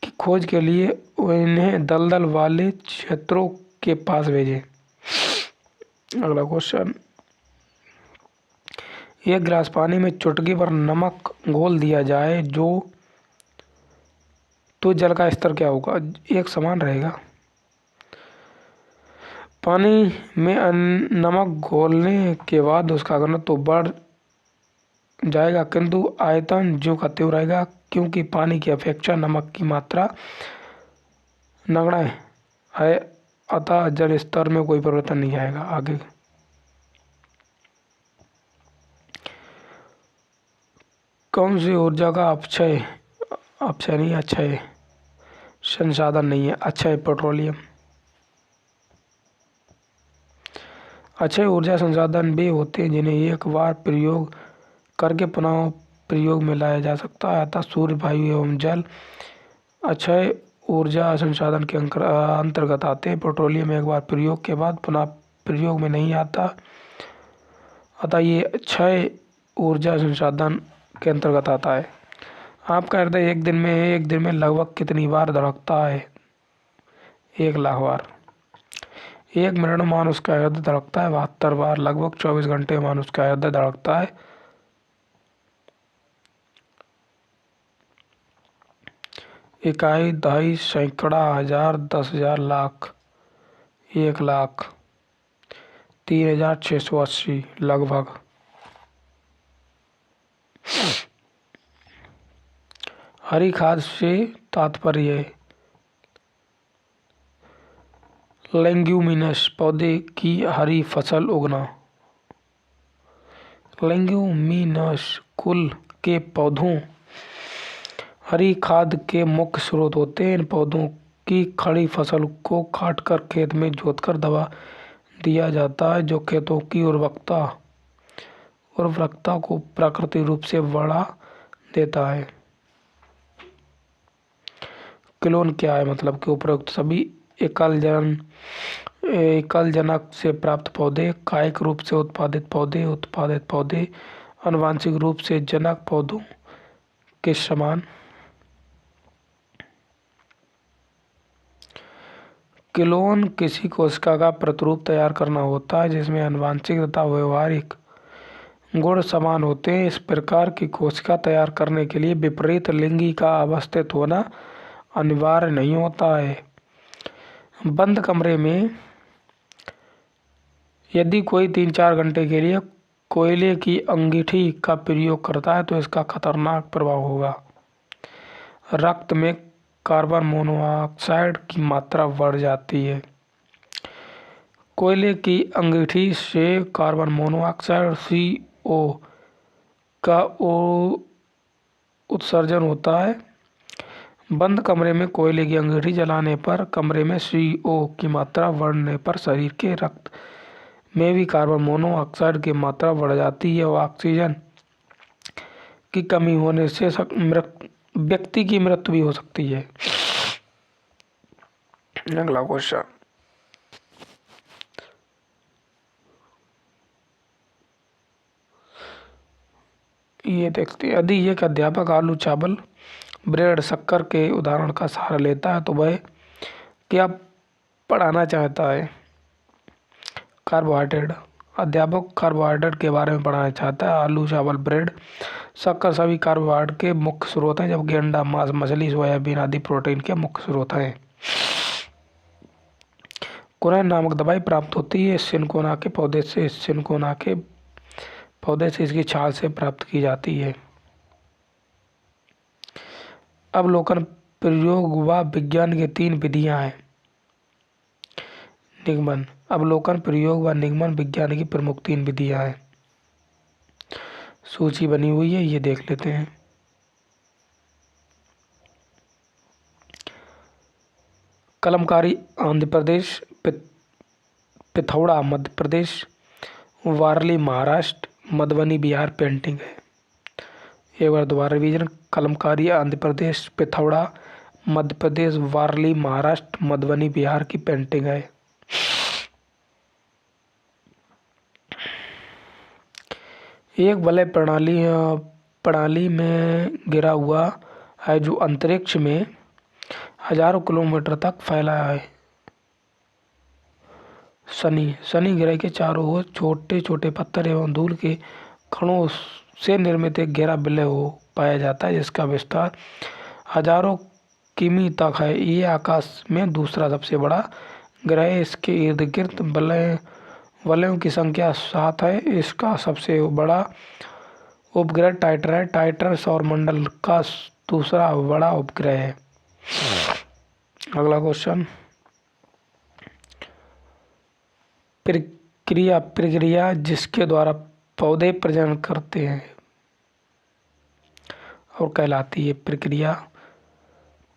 की खोज के लिए उन्हें दलदल वाले क्षेत्रों के पास भेजें। अगला क्वेश्चन, एक गिलास पानी में चुटकी भर नमक घोल दिया जाए तो जल का स्तर क्या होगा? एक समान रहेगा। पानी में नमक घोलने के बाद उसका घनत्व तो बढ़ जाएगा, किंतु आयतन ज्यों का त्यों रहेगा, क्योंकि पानी की अपेक्षा नमक की मात्रा नगण्य है। अतः जल स्तर में कोई परिवर्तन नहीं आएगा। आगे, कौन सी ऊर्जा का अक्षय संसाधन नहीं है? अक्षय पेट्रोलियम। अक्षय ऊर्जा संसाधन वे होते हैं जिन्हें एक बार प्रयोग करके पुनः प्रयोग में लाया जा सकता है। अतः सूर्य, वायु एवं जल अक्षय ऊर्जा संसाधन के अंतर्गत आते हैं। पेट्रोलियम एक बार प्रयोग के बाद पुनः प्रयोग में नहीं आता, अतः ये अक्षय ऊर्जा संसाधन के अंतर्गत आता है। आपका हृदय एक दिन में लगभग कितनी बार धड़कता है? 1 लाख बार। 1 मिनट में मानुष का हृदय धड़कता है 72 बार। लगभग 24 घंटे में मानुष का हृदय धड़कता है। इकाई, दहाई, सैकड़ा, हजार, 10,000, लाख। 1 लाख 3,680 लगभग। हरी खाद से तात्पर्य लेग्यूमिनस पौधे की हरी फसल उगना। लेग्यूमिनस कुल के पौधों हरी खाद के मुख्य स्रोत होते हैं। इन पौधों की खड़ी फसल को काटकर खेत में जोतकर दबा दिया जाता है, जो खेतों की उर्वरकता को प्राकृतिक रूप से बढ़ा देता है। क्लोन क्या है? मतलब कि उपरोक्त सभी एकल जनक से प्राप्त पौधे, कायिक रूप से उत्पादित पौधे आनुवांशिक रूप से जनक पौधों के समान। क्लोन किसी कोशिका का प्रतिरूप तैयार करना होता है जिसमें आनुवांशिक तथा व्यवहारिक गुण समान होते हैं। इस प्रकार की कोशिका तैयार करने के लिए विपरीत लिंगी का अवस्थित होना अनिवार्य नहीं होता है। बंद कमरे में यदि कोई 3-4 घंटे के लिए कोयले की अंगीठी का प्रयोग करता है तो इसका खतरनाक प्रभाव होगा। रक्त में कार्बन मोनोऑक्साइड की मात्रा बढ़ जाती है। कोयले की अंगीठी से कार्बन मोनोऑक्साइड CO का उत्सर्जन होता है। बंद कमरे में कोयले की अंगीठी जलाने पर कमरे में CO की मात्रा बढ़ने पर शरीर के रक्त में भी कार्बन मोनोऑक्साइड की मात्रा बढ़ जाती है और ऑक्सीजन की कमी होने से व्यक्ति की मृत्यु भी हो सकती है। अगला क्वेश्चन, ये देखते हैं। यदि एक अध्यापक आलू, चावल, ब्रेड, शक्कर के उदाहरण का सहारा लेता है तो वह क्या पढ़ाना चाहता है? कार्बोहाइड्रेट। अध्यापक कार्बोहाइड्रेट के बारे में पढ़ाना चाहता है। आलू, चावल, ब्रेड, शक्कर सभी कार्बोहाइड्रेट के मुख्य स्रोत हैं, जबकि अंडा, मांस, मछली, सोयाबीन आदि प्रोटीन के मुख्य स्रोत हैं। कुरैन नामक दवाई प्राप्त होती है सिनकोना के पौधे से। सिनकोना के पौधे से इसकी छाल से प्राप्त की जाती है। अवलोकन, प्रयोग व विज्ञान की 3 विधियां हैं। निगमन। अवलोकन, प्रयोग व निगमन विज्ञान की प्रमुख 3 विधियां हैं। सूची बनी हुई है, ये देख लेते हैं। कलमकारी आंध्र प्रदेश, पिथौरा मध्य प्रदेश, वारली महाराष्ट्र, मधुबनी बिहार पेंटिंग है। एक बार दोबारा रिवीजन। कलमकारी आंध्र प्रदेश, पिथौरा मध्य प्रदेश, वारली महाराष्ट्र, मधुबनी बिहार की पेंटिंग है। एक वलय प्रणाली में गिरा हुआ है जो अंतरिक्ष में हजारों किलोमीटर तक फैला है। शनि ग्रह के चारों ओर छोटे छोटे पत्थर एवं धूल के कणों से निर्मित एक घेरा वलय हो पाया जाता है जिसका विस्तार हजारों किमी तक है। ये आकाश में दूसरा सबसे बड़ा ग्रह है। इसके इर्द गिर्द वलयों की संख्या 7 है। इसका सबसे बड़ा उपग्रह टाइटर है। टाइटर सौरमंडल का दूसरा बड़ा उपग्रह है। अगला क्वेश्चन, प्रक्रिया जिसके द्वारा पौधे प्रजनन करते हैं और कहलाती है प्रक्रिया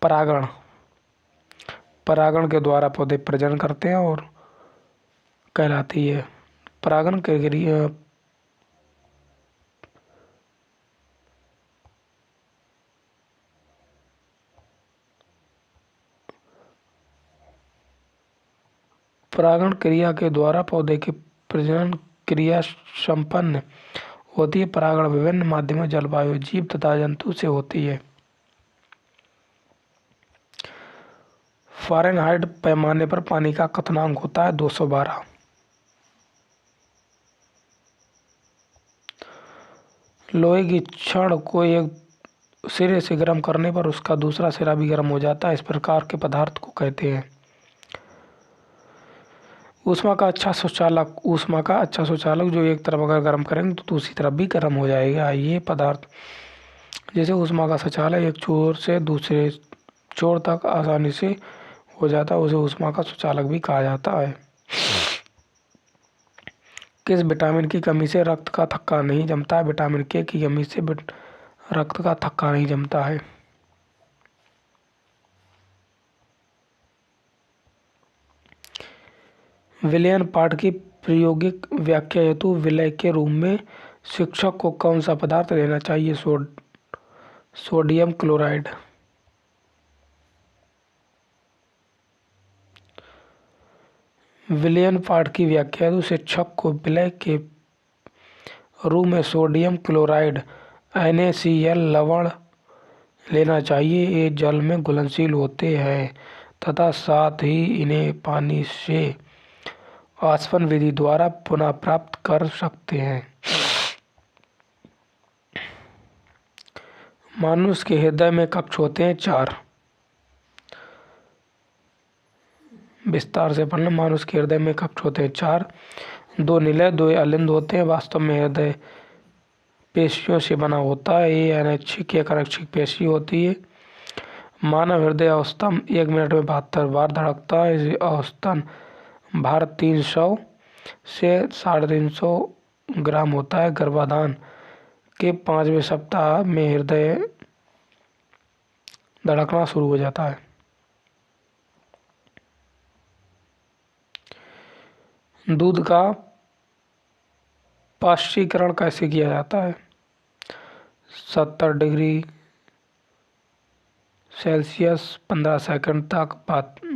परागण। परागण के द्वारा पौधे प्रजनन करते हैं और कहलाती है परागण प्रक्रिया। परागण क्रिया के द्वारा पौधे की प्रजनन क्रिया संपन्न होती है। परागण विभिन्न माध्यमों, जलवायु, जीव तथा जंतु से होती है। फ़ारेनहाइट पैमाने पर पानी का क्वथनांक होता है 212। लोहे की छड़ को एक सिरे से गर्म करने पर उसका दूसरा सिरा भी गर्म हो जाता है। इस प्रकार के पदार्थ को कहते हैं ऊष्मा का अच्छा सुचालक जो एक तरफ अगर गर्म करेंगे तो दूसरी तरफ भी गर्म हो जाएगा। ये पदार्थ जैसे ऊष्मा का संचालक एक छोर से दूसरे छोर तक आसानी से हो जाता है, उसे ऊष्मा का सुचालक भी कहा जाता है। किस विटामिन की कमी से रक्त का थक्का नहीं जमता है? विटामिन के की कमी से रक्त का थक्का नहीं जमता है। विलयन पाठ की प्रायोगिक व्याख्या हेतु विलय के रूप में शिक्षक को कौन सा पदार्थ लेना चाहिए? Sodium chloride. विलियम पार्ट की व्याख्या है, शिक्षक को विलय के रूप में सोडियम क्लोराइड NaCl लवण लेना चाहिए। ये जल में घुलनशील होते हैं तथा साथ ही इन्हें पानी से आसवन विधि द्वारा पुनः प्राप्त कर सकते हैं। मनुष्य के हृदय में कक्ष होते हैं 4। विस्तार से पढ़ना। मनुष्य के हृदय में कक्ष होते हैं 4। 2 निलय 2 अलिंद होते हैं। वास्तव में हृदय पेशियों से बना होता है। ये अनैच्छिक या अनैच्छिक पेशी होती है। मानव हृदय औसतन 1 मिनट में 72 बार धड़कता है। इसे औसतन भार 300 से 350 ग्राम होता है। गर्भाधान के 5वें सप्ताह में हृदय धड़कना शुरू हो जाता है। दूध का पाश्चीकरण कैसे किया जाता है? 70 डिग्री सेल्सियस 15 सेकंड तक,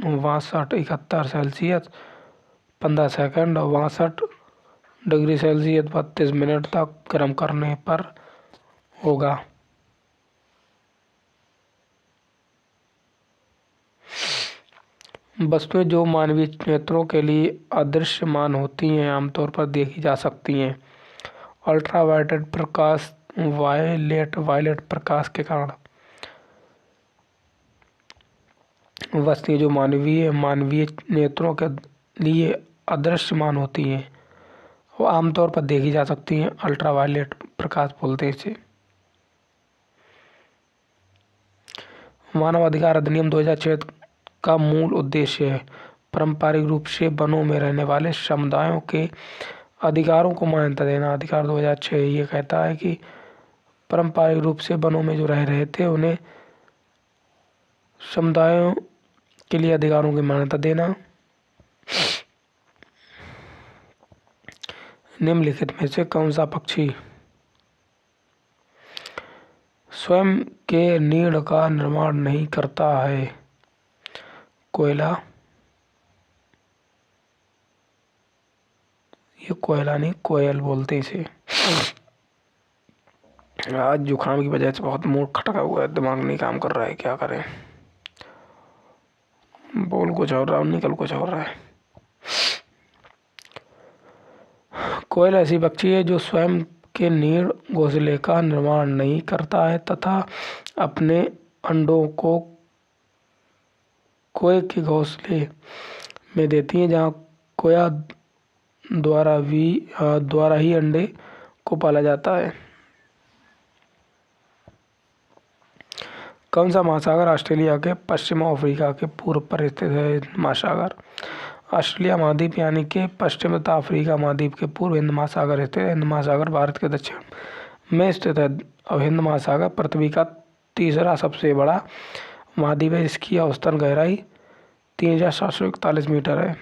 62-71 सेल्सियस 15 सेकंड और 62 डिग्री सेल्सियस 32 मिनट तक गर्म करने पर होगा। वस्तुएं जो मानवीय नेत्रों के लिए अदृश्यमान होती हैं आमतौर पर देखी जा सकती हैं अल्ट्रावायलेट प्रकाश, वायलेट प्रकाश के कारण। वस्तुएं जो मानवीय नेत्रों के लिए अदृश्यमान होती हैं वो आमतौर पर देखी जा सकती हैं अल्ट्रावायलेट प्रकाश बोलते हैं इसे। मानव अधिकार अधिनियम 2006 का मूल उद्देश्य है पारंपरिक रूप से वनों में रहने वाले समुदायों के अधिकारों को मान्यता देना। अधिकार 2006 ये कहता है कि पारंपरिक रूप से वनों में जो रह रहे थे उन्हें समुदायों के लिए अधिकारों की मान्यता देना। निम्नलिखित में से कौन सा पक्षी स्वयं के नीड़ का निर्माण नहीं करता है? कोयला। ये कोयला नहीं, कोयल बोलते हैं इसे। आज जुकाम की वजह से बहुत मूड खटका हुआ है, दिमाग नहीं काम कर रहा है, क्या करें। बोल कुछ और रहा, निकल कुछ और रहा है। कोयल ऐसी पक्षी है जो स्वयं के नीड़ घोंसले का निर्माण नहीं करता है तथा अपने अंडों को कोए के घोंसले में देती है जहाँ कोया द्वारा ही अंडे को पाला जाता है। कौन सा महासागर ऑस्ट्रेलिया के पश्चिम अफ्रीका के पूर्व पर स्थित है? महासागर। ऑस्ट्रेलिया महाद्वीप यानी कि पश्चिम तथा अफ्रीका महाद्वीप के पूर्व हिंद महासागर स्थित है। हिंद महासागर भारत के दक्षिण में स्थित है और हिंद महासागर पृथ्वी का तीसरा सबसे बड़ा महाद्वीप है। इसकी औसतन गहराई 3741 मीटर है।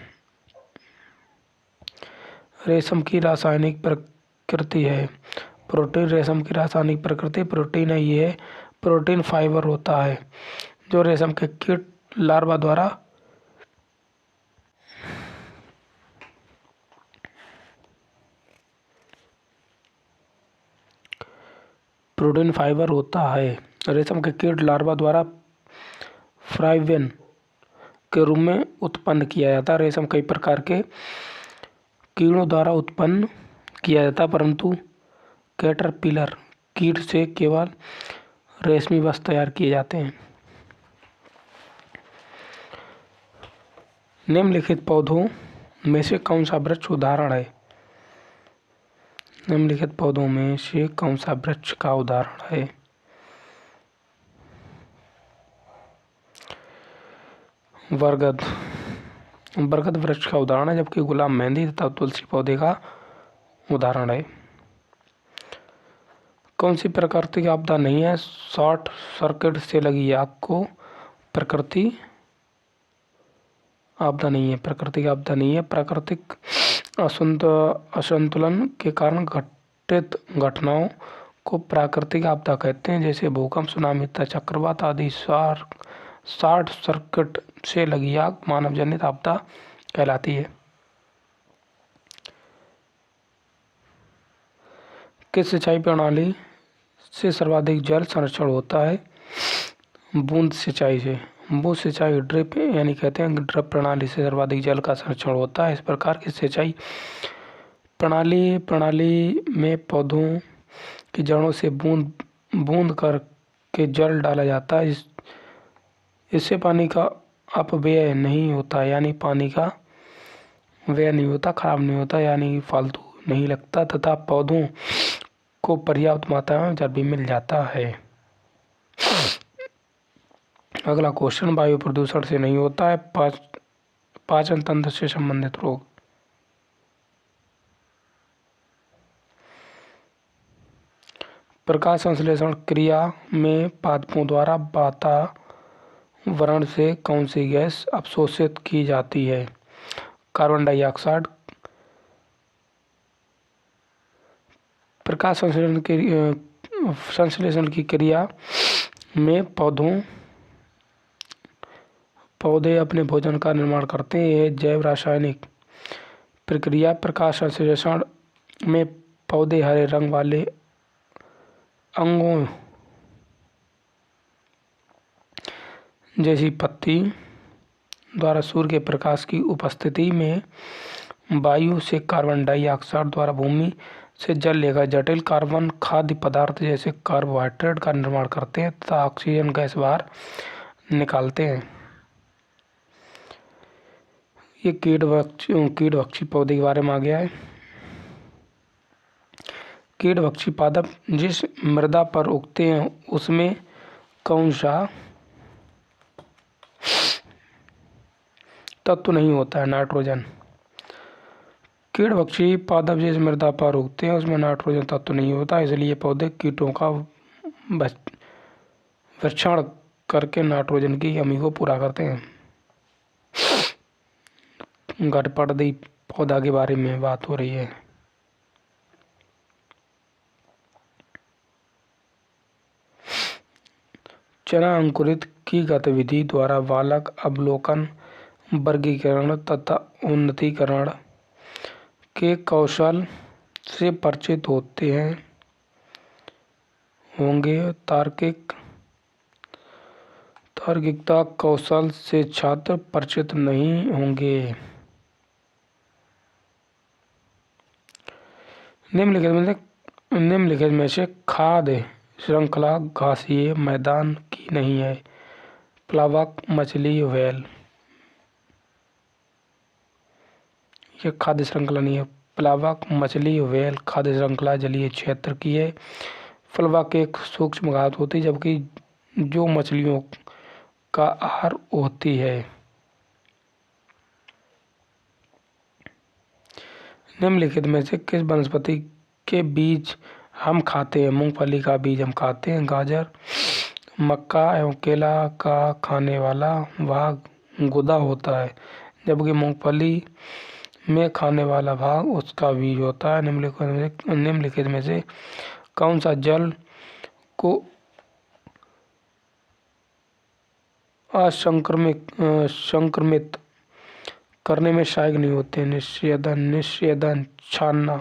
रेशम की रासायनिक प्रकृति है। प्रोटीन रेशम की रासायनिक प्रकृति प्रोटीन है। ये प्रोटीन फाइबर होता है जो रेशम के कीट लार्वा द्वारा फ्राइवेन के रूप में उत्पन्न किया जाता है। रेशम कई प्रकार के कीड़ों द्वारा उत्पन्न किया जाता है परंतु कैटरपिलर कीट से केवल रेशमी वस्त्र तैयार किए जाते हैं। निम्नलिखित पौधों में से कौन सा वृक्ष उदाहरण है? निम्नलिखित पौधों में से कौन सा वृक्ष का उदाहरण है? बरगद। बरगद वृक्ष का उदाहरण है जबकि गुलाब मेहंदी तथा तुलसी पौधे का उदाहरण है। कौन सी प्राकृतिक आपदा नहीं है? शॉर्ट सर्किट से लगी आग को प्राकृतिक आपदा नहीं है। प्राकृतिक आपदा नहीं है। प्राकृतिक असंतुलन के कारण घटित घटनाओं को प्राकृतिक आपदा कहते हैं जैसे भूकंप, सुनामी तथा चक्रवात आदि। शॉर्ट सर्किट से लगी आग मानव जनित आपदा कहलाती है। किस सिंचाई प्रणाली से सर्वाधिक जल संरक्षण होता है? बूंद सिंचाई से। बूंद सिंचाई ड्रिप यानी कहते हैं ड्रिप प्रणाली से सर्वाधिक जल का संरक्षण होता है। इस प्रकार की सिंचाई प्रणाली में पौधों की जड़ों से बूंद बूंद कर के जल डाला जाता है। इससे पानी का अपव्यय नहीं होता, यानी पानी का व्यय नहीं होता, खराब नहीं होता, यानी फालतू नहीं लगता, तथा पौधों को पर्याप्त मात्रा में जल भी मिल जाता है। अगला क्वेश्चन, वायु प्रदूषण से नहीं होता है पाचन तंत्र से संबंधित रोग। प्रकाश संश्लेषण क्रिया में पादपों द्वारा वातावरण से कौन सी गैस अवशोषित की जाती है? Carbon dioxide. प्रकाश संश्लेषण की क्रिया में पौधे अपने भोजन का निर्माण करते हैं। यह जैव रासायनिक प्रक्रिया। प्रकाश संश्लेषण में पौधे हरे रंग वाले अंगों जैसी पत्ती द्वारा सूर्य के प्रकाश की उपस्थिति में वायु से कार्बन डाइऑक्साइड द्वारा भूमि से जल लेकर जटिल कार्बन खाद्य पदार्थ जैसे कार्बोहाइड्रेट का निर्माण करते हैं तथा ऑक्सीजन गैस बाहर निकालते हैं। ये कीटभक्षी पौधे के बारे में आ गया है। कीटभक्षी पादप जिस मृदा पर उगते हैं उसमें कौन सा तत्व नहीं होता है? नाइट्रोजन। कीटभक्षी पादप जिस मृदा पर उगते हैं उसमें नाइट्रोजन तत्व नहीं होता, इसलिए पौधे कीटों का भक्षण करके नाइट्रोजन की कमी को पूरा करते हैं। गठपड़दी पौधा के बारे में बात हो रही है। चना अंकुरित की गतिविधि द्वारा बालक अवलोकन, वर्गीकरण तथा उन्नतीकरण के कौशल से परिचित होंगे। तार्किकता कौशल से छात्र परिचित नहीं होंगे। निम्नलिखित में से खाद्य श्रृंखला घासीय मैदान की नहीं है? प्लावक, मछली, व्हेल। ये खाद्य श्रृंखला नहीं है। प्लावक, मछली, व्हेल खाद्य श्रृंखला जलीय क्षेत्र की है। प्लावक एक सूक्ष्म घात होती है जबकि जो मछलियों का आहार होती है। निम्नलिखित में से किस वनस्पति के बीज हम खाते हैं? मूंगफली का बीज हम खाते हैं। गाजर, मक्का एवं केला का खाने वाला भाग गुदा होता है जबकि मूंगफली में खाने वाला भाग उसका बीज होता है। निम्नलिखित में से कौन सा जल को संक्रमित करने में सहायक नहीं होते? निषेधन, छानना।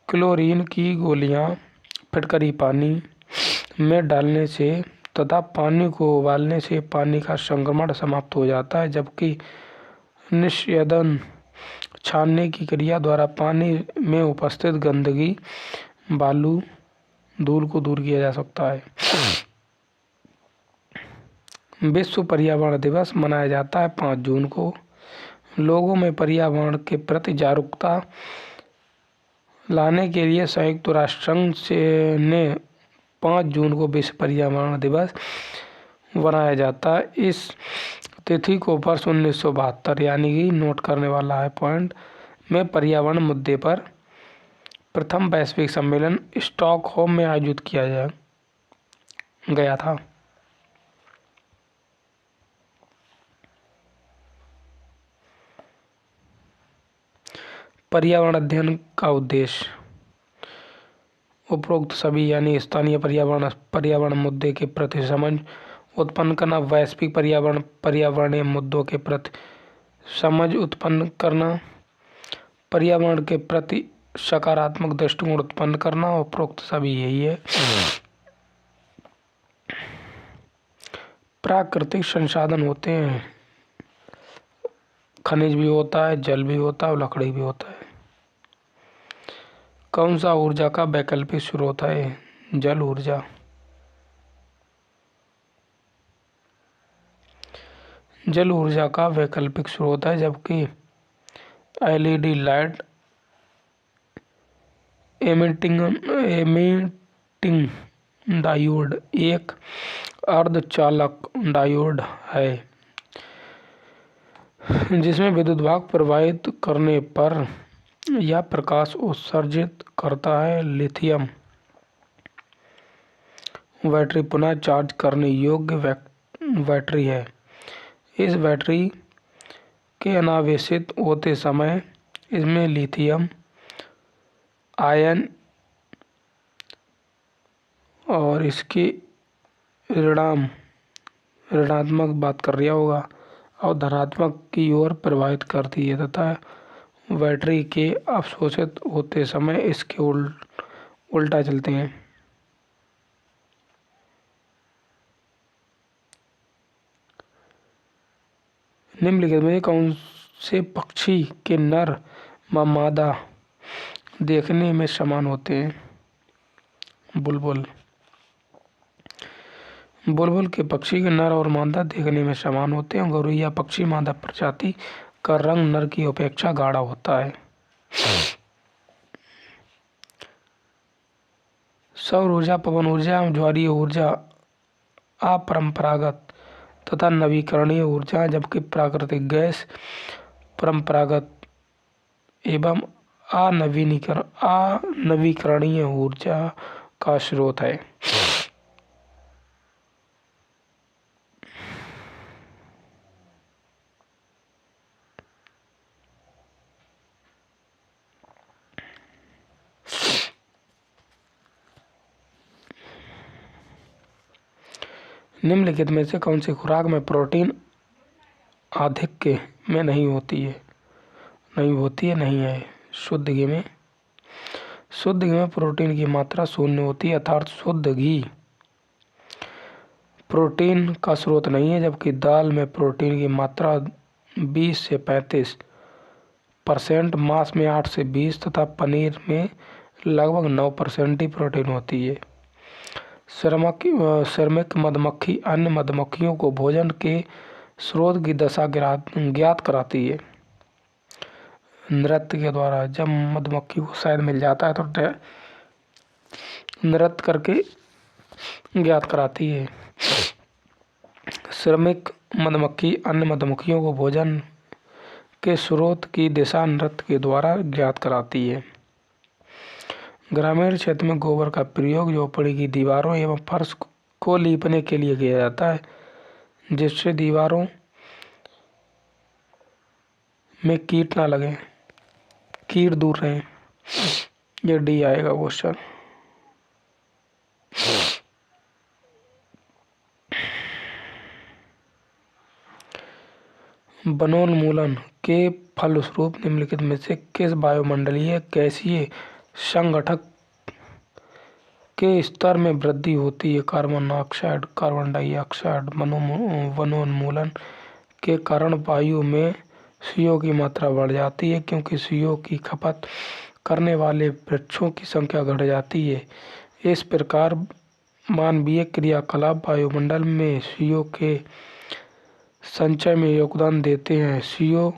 क्लोरीन की गोलियां फिटकरी पानी में डालने से तथा पानी को उबालने से पानी का संक्रमण समाप्त हो जाता है, जबकि निषेधन छानने की क्रिया द्वारा पानी में उपस्थित गंदगी, बालू, धूल को दूर किया जा सकता है। विश्व पर्यावरण दिवस मनाया जाता है 5 जून को। लोगों में पर्यावरण के प्रति जागरूकता लाने के लिए संयुक्त राष्ट्र संघ ने 5 जून को विश्व पर्यावरण दिवस मनाया जाता है। इस तिथि को वर्ष 1972 यानी कि नोट करने वाला है पॉइंट में पर्यावरण मुद्दे पर प्रथम वैश्विक सम्मेलन स्टॉकहोम में आयोजित किया गया था। पर्यावरण अध्ययन का उद्देश्य उपरोक्त सभी यानी स्थानीय पर्यावरण मुद्दे के प्रति समझ उत्पन्न करना, वैश्विक पर्यावरणीय मुद्दों के प्रति समझ उत्पन्न करना, पर्यावरण के प्रति सकारात्मक दृष्टिकोण उत्पन्न करना, उपरोक्त सभी यही है। प्राकृतिक संसाधन होते हैं, खनिज भी होता है, जल भी होता है और लकड़ी भी होता है। कौन सा ऊर्जा का वैकल्पिक स्रोत है? जल ऊर्जा। जल ऊर्जा का वैकल्पिक स्रोत है, जबकि एलईडी लाइट एमिटिंग डायोड एक अर्धचालक डायोड है जिसमें विद्युत भाग प्रवाहित करने पर यह प्रकाश उत्सर्जित करता है। लिथियम बैटरी पुनः चार्ज करने योग्य बैटरी है। इस बैटरी के अनावेशित होते समय इसमें लिथियम आयन और इसकी ऋणात्मक बात कर रहा होगा और धनात्मक की ओर प्रभावित करती है तथा बैटरी के अवशोषित होते समय इसके उल्टा चलते हैं। निम्नलिखित में कौन से पक्षी के नर व मादा देखने में समान होते हैं? बुलबुल। बुलबुल के पक्षी के नर और मादा देखने में समान होते हैं। गौरैया पक्षी मादा प्रजाति का रंग नर की अपेक्षा गाढ़ा होता है। सौर ऊर्जा, पवन ऊर्जा एवं ज्वारीय ऊर्जा अपरंपरागत तथा नवीकरणीय ऊर्जा, जबकि प्राकृतिक गैस परंपरागत एवं अनवीकरणीय ऊर्जा का स्रोत है। निम्नलिखित में से कौन सी खुराक में प्रोटीन आधिक्य में नहीं है? शुद्ध घी में। शुद्ध घी में प्रोटीन की मात्रा शून्य होती है, अर्थात शुद्ध घी प्रोटीन का स्रोत नहीं है। जबकि दाल में प्रोटीन की मात्रा 20 से 35%, मांस में 8 से 20 तथा पनीर में लगभग 9% ही प्रोटीन होती है। श्रमिक मधुमक्खी अन्य मधुमक्खियों को भोजन के स्रोत की दशा ज्ञात कराती है। नृत्य के द्वारा। जब मधुमक्खी को शहद मिल जाता है तो नृत्य करके ज्ञात कराती है। श्रमिक मधुमक्खी अन्य मधुमक्खियों को भोजन के स्रोत की दिशा नृत्य के द्वारा ज्ञात कराती है। ग्रामीण क्षेत्र में गोबर का प्रयोग झोपड़ी की दीवारों एवं फर्श को लीपने के लिए किया जाता है, जिससे दीवारों में कीट ना लगे, कीट दूर रहे। ये डी आएगा क्वेश्चन। वनोन्मूलन के फलस्वरूप निम्नलिखित में से किस वायुमंडलीय गैसीय संघटक के स्तर में वृद्धि होती है? Carbon monoxide, carbon dioxide. वनोन्मूलन के कारण वायु में CO की मात्रा बढ़ जाती है, क्योंकि CO की खपत करने वाले वृक्षों की संख्या घट जाती है। इस प्रकार मानवीय क्रियाकलाप वायुमंडल में CO के संचय में योगदान देते हैं। CO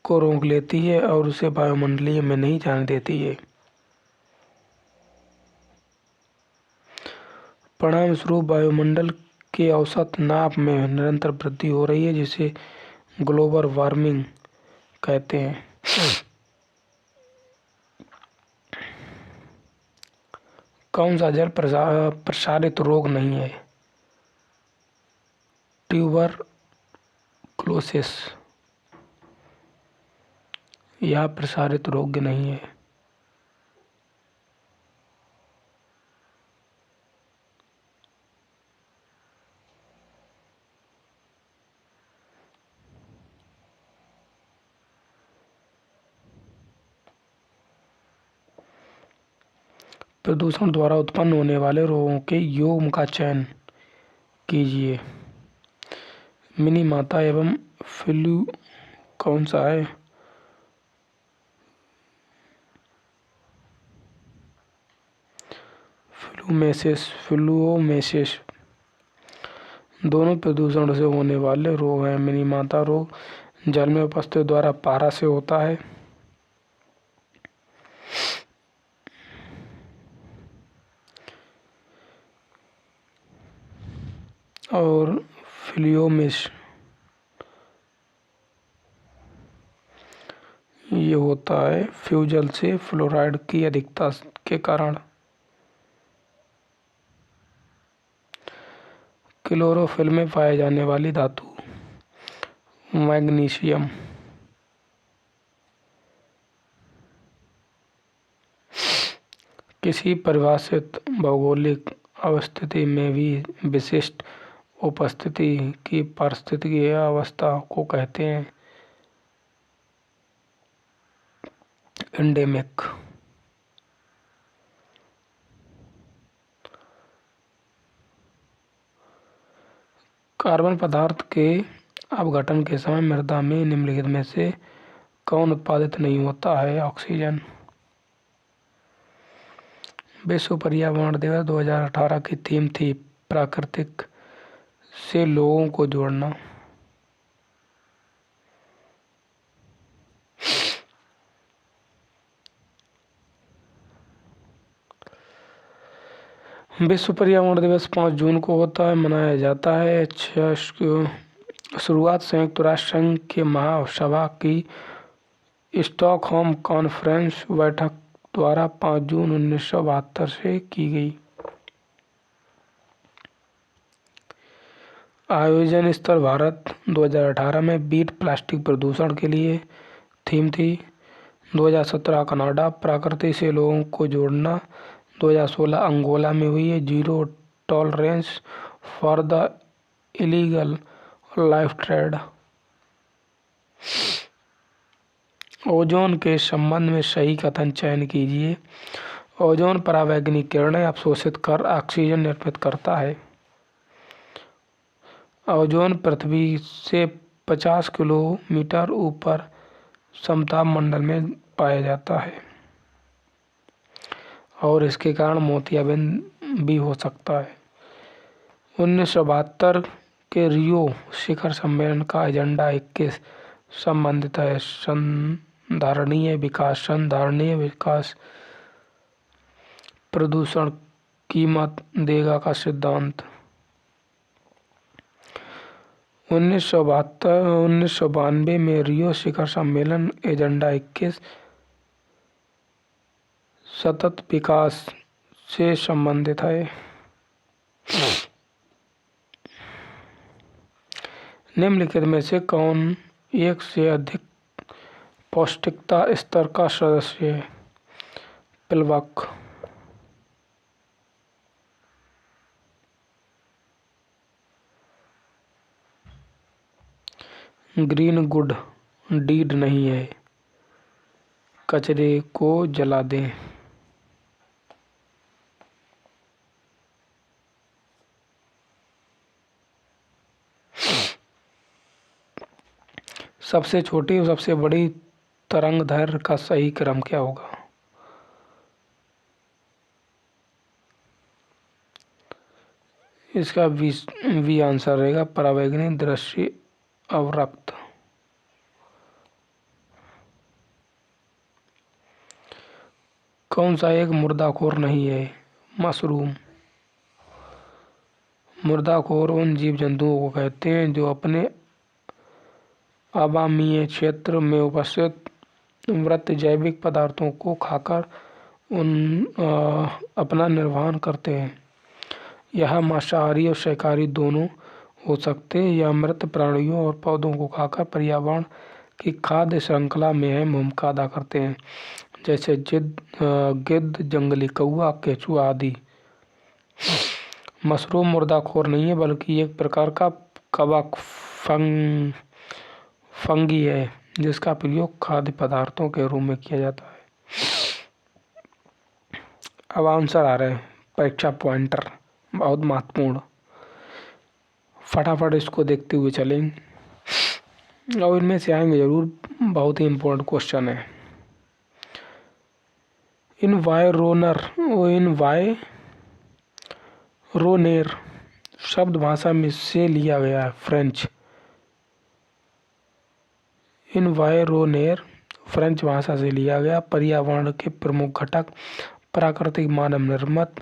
को रोक लेती है और उसे वायुमंडलीय में नहीं जाने देती है। परिणाम स्वरूप वायुमंडल के औसत नाप में निरंतर वृद्धि हो रही है, जिसे ग्लोबल वार्मिंग कहते हैं। कौन सा जल प्रसारित रोग नहीं है? ट्यूबरक्लोसिस। यह प्रसारित रोग नहीं है। प्रदूषण द्वारा उत्पन्न होने वाले रोगों के युग्म का चयन कीजिए। मिनीमाता एवं फ्लू कौन सा है? फ्लूओमेसिस दोनों प्रदूषण से होने वाले रोग हैं। मिनीमाता रोग जल में उपस्थित द्वारा पारा से होता है और फ्लूओमिस ये होता है फ्यूजल से फ्लोराइड की अधिकता के कारण। क्लोरोफिल में पाए जाने वाली धातु मैग्नीशियम। किसी परिभाषित भौगोलिक अवस्थिति में भी विशिष्ट उपस्थिति की पारिस्थितिकी अवस्था को कहते हैं एंडेमिक। कार्बन पदार्थ के अपघटन के समय मृदा में निम्नलिखित में से कौन उत्पादित नहीं होता है? ऑक्सीजन। विश्व पर्यावरण दिवस 2018 की थीम थी प्राकृतिक से लोगों को जोड़ना। विश्व पर्यावरण दिवस 5 जून को होता है, मनाया जाता है। शुरुआत संयुक्त राष्ट्र संघ के महासभा की स्टॉकहोम कॉन्फ्रेंस बैठक द्वारा 5 जून 1972 से की गई। आयोजन स्थल भारत 2018 में बीट प्लास्टिक प्रदूषण के लिए थीम थी। 2017 कनाडा प्रकृति से लोगों को जोड़ना। 2016 अंगोला में हुई है zero tolerance for the illegal life trade. Ozone के संबंध में सही कथन चयन कीजिए। ओजोन पराबैंगनी किरणें अवशोषित कर ऑक्सीजन निर्मित करता है। ओजोन पृथ्वी से 50 किलोमीटर ऊपर समताप मंडल में पाया जाता है और इसके कारण मोतियाबिंद भी हो सकता है। 1972 के रियो शिखर सम्मेलन का एजेंडा 21 संबंधित है। संधारणीय विकास प्रदूषण कीमत देगा का सिद्धांत। 1992 में रियो शिखर सम्मेलन एजेंडा 21 सतत विकास से संबंधित है। निम्नलिखित में से कौन एक से अधिक पौष्टिकता स्तर का सदस्य है? प्लवक। ग्रीन गुड डीड नहीं है, कचरे को जला दें। सबसे छोटी और सबसे बड़ी तरंगदैर्घ्य का सही क्रम क्या होगा? इसका वी आंसर रहेगा पराबैंगनी दृश्य अवरक्त। कौन सा एक मुर्दाखोर नहीं है? मशरूम। मुर्दाखोर उन जीव जंतुओं को कहते हैं जो अपने आवामीय क्षेत्र में उपस्थित मृत जैविक पदार्थों को खाकर अपना निर्वहन करते हैं। यह मांसाहारी और शाकाहारी दोनों हो सकते हैं। यह मृत प्राणियों और पौधों को खाकर पर्यावरण की खाद्य श्रृंखला में अहम भूमिका अदा करते हैं, जैसे गिद्ध, जंगली कौवा, केंचुआ आदि। मशरूम मुर्दाखोर नहीं है बल्कि एक प्रकार का कवक फंगी है जिसका प्रयोग खाद्य पदार्थों के रूप में किया जाता है। अब आंसर आ रहे हैं, परीक्षा पॉइंटर बहुत महत्वपूर्ण, फटाफट इसको देखते हुए चलेंगे और इनमें से आएंगे जरूर, बहुत ही इम्पोर्टेंट क्वेश्चन है। इन्वायरोनेर शब्द भाषा में से लिया गया है फ्रेंच। इन्वायरोनेर फ्रेंच भाषा से लिया गया। पर्यावरण के प्रमुख घटक प्राकृतिक, मानव निर्मित।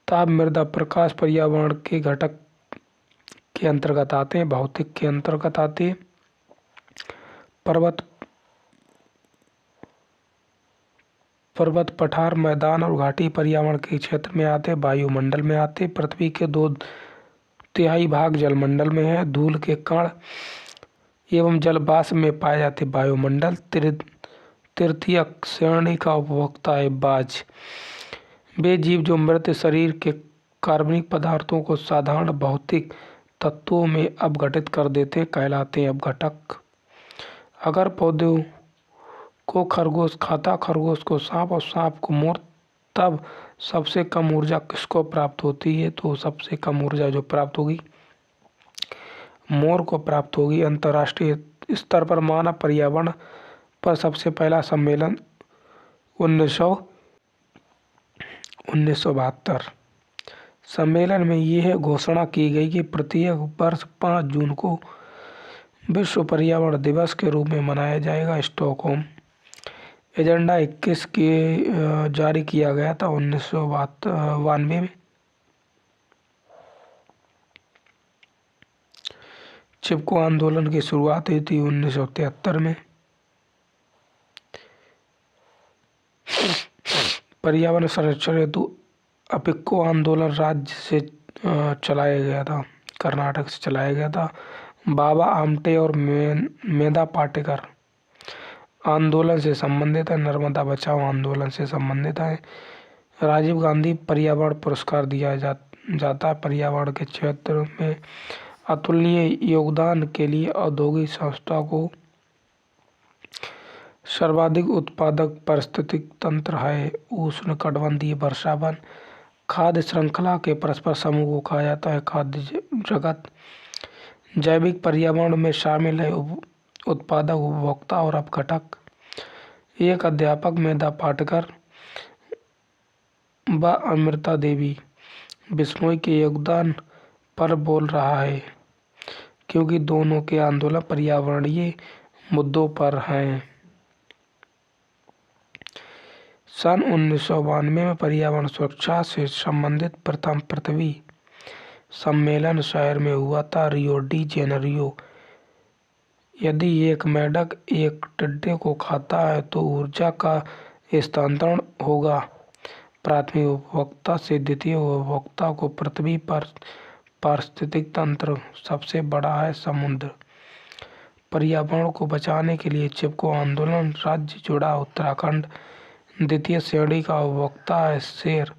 ताप, मृदा, प्रकाश पर्यावरण के घटक के अंतर्गत आते हैं, भौतिक के अंतर्गत आते हैं। पर्वत, पठार, मैदान और घाटी पर्यावरण के क्षेत्र में आते हैं, वायुमंडल में आते हैं। पृथ्वी के 2/3 भाग जलमंडल में है। धूल के कण एवं जलवाष्प में पाए जाते वायुमंडल। तृतीय श्रेणी का उपभोक्ता है बाज। वे जीव जो मृत शरीर के कार्बनिक पदार्थों को साधारण भौतिक तत्वों में अपघटित कर देते कहलाते हैं अपघटक। अगर पौधों को खरगोश खाता, खरगोश को सांप और सांप को मोर, तब सबसे कम ऊर्जा किसको प्राप्त होती है? तो सबसे कम ऊर्जा जो प्राप्त होगी मोर को प्राप्त होगी। अंतर्राष्ट्रीय स्तर पर मानव पर्यावरण पर सबसे पहला सम्मेलन 1972 सम्मेलन में यह घोषणा की गई कि प्रत्येक वर्ष 5 जून को विश्व पर्यावरण दिवस के रूप में मनाया जाएगा। स्टॉकहोम एजेंडा 21 के जारी किया गया था 1992 में। चिपको आंदोलन की शुरुआत हुई थी 1973 में। पर्यावरण संरक्षण हेतु अपिक्को आंदोलन राज्य से चलाया गया था, कर्नाटक से चलाया गया था। बाबा आमटे और मेधा पाटेकर आंदोलन से संबंधित है। नर्मदा बचाओ आंदोलन से संबंधित है। राजीव गांधी पर्यावरण पुरस्कार दिया जाता है। पर्यावरण के क्षेत्र में अतुलनीय योगदान के लिए औद्योगिक संस्था को सर्वाधिक उत्पादक पारिस्थितिक तंत्र है। उष्णकटिबंधीय वर्षावन खाद्य श्रृंखला के परस्पर समूह को कहा जाता है खाद्य जगत। जैविक पर्यावरण में शामिल है उत्पादक, उपभोक्ता और अपघटक। एक अध्यापक मेधा पाटकर व अमृता देवी बिश्नोई के योगदान पर बोल रहा है, क्योंकि दोनों के आंदोलन पर्यावरणीय मुद्दों पर हैं। सन 1992 में पर्यावरण सुरक्षा से संबंधित प्रथम पृथ्वी सम्मेलन शहर में हुआ था, रियो डी जेनेरियो। यदि एक मेढक एक टिड्डे को खाता है तो ऊर्जा का स्थानांतरण होगा प्राथमिक उपभोक्ता से द्वितीय उपभोक्ता को। पृथ्वी पर पारिस्थितिक तंत्र सबसे बड़ा है समुद्र। पर्यावरण को बचाने के लिए चिपको आंदोलन राज्य जुड़ा। उत्तराखंड द्वितीय श्रेणी का उपभोक्ता है शेर।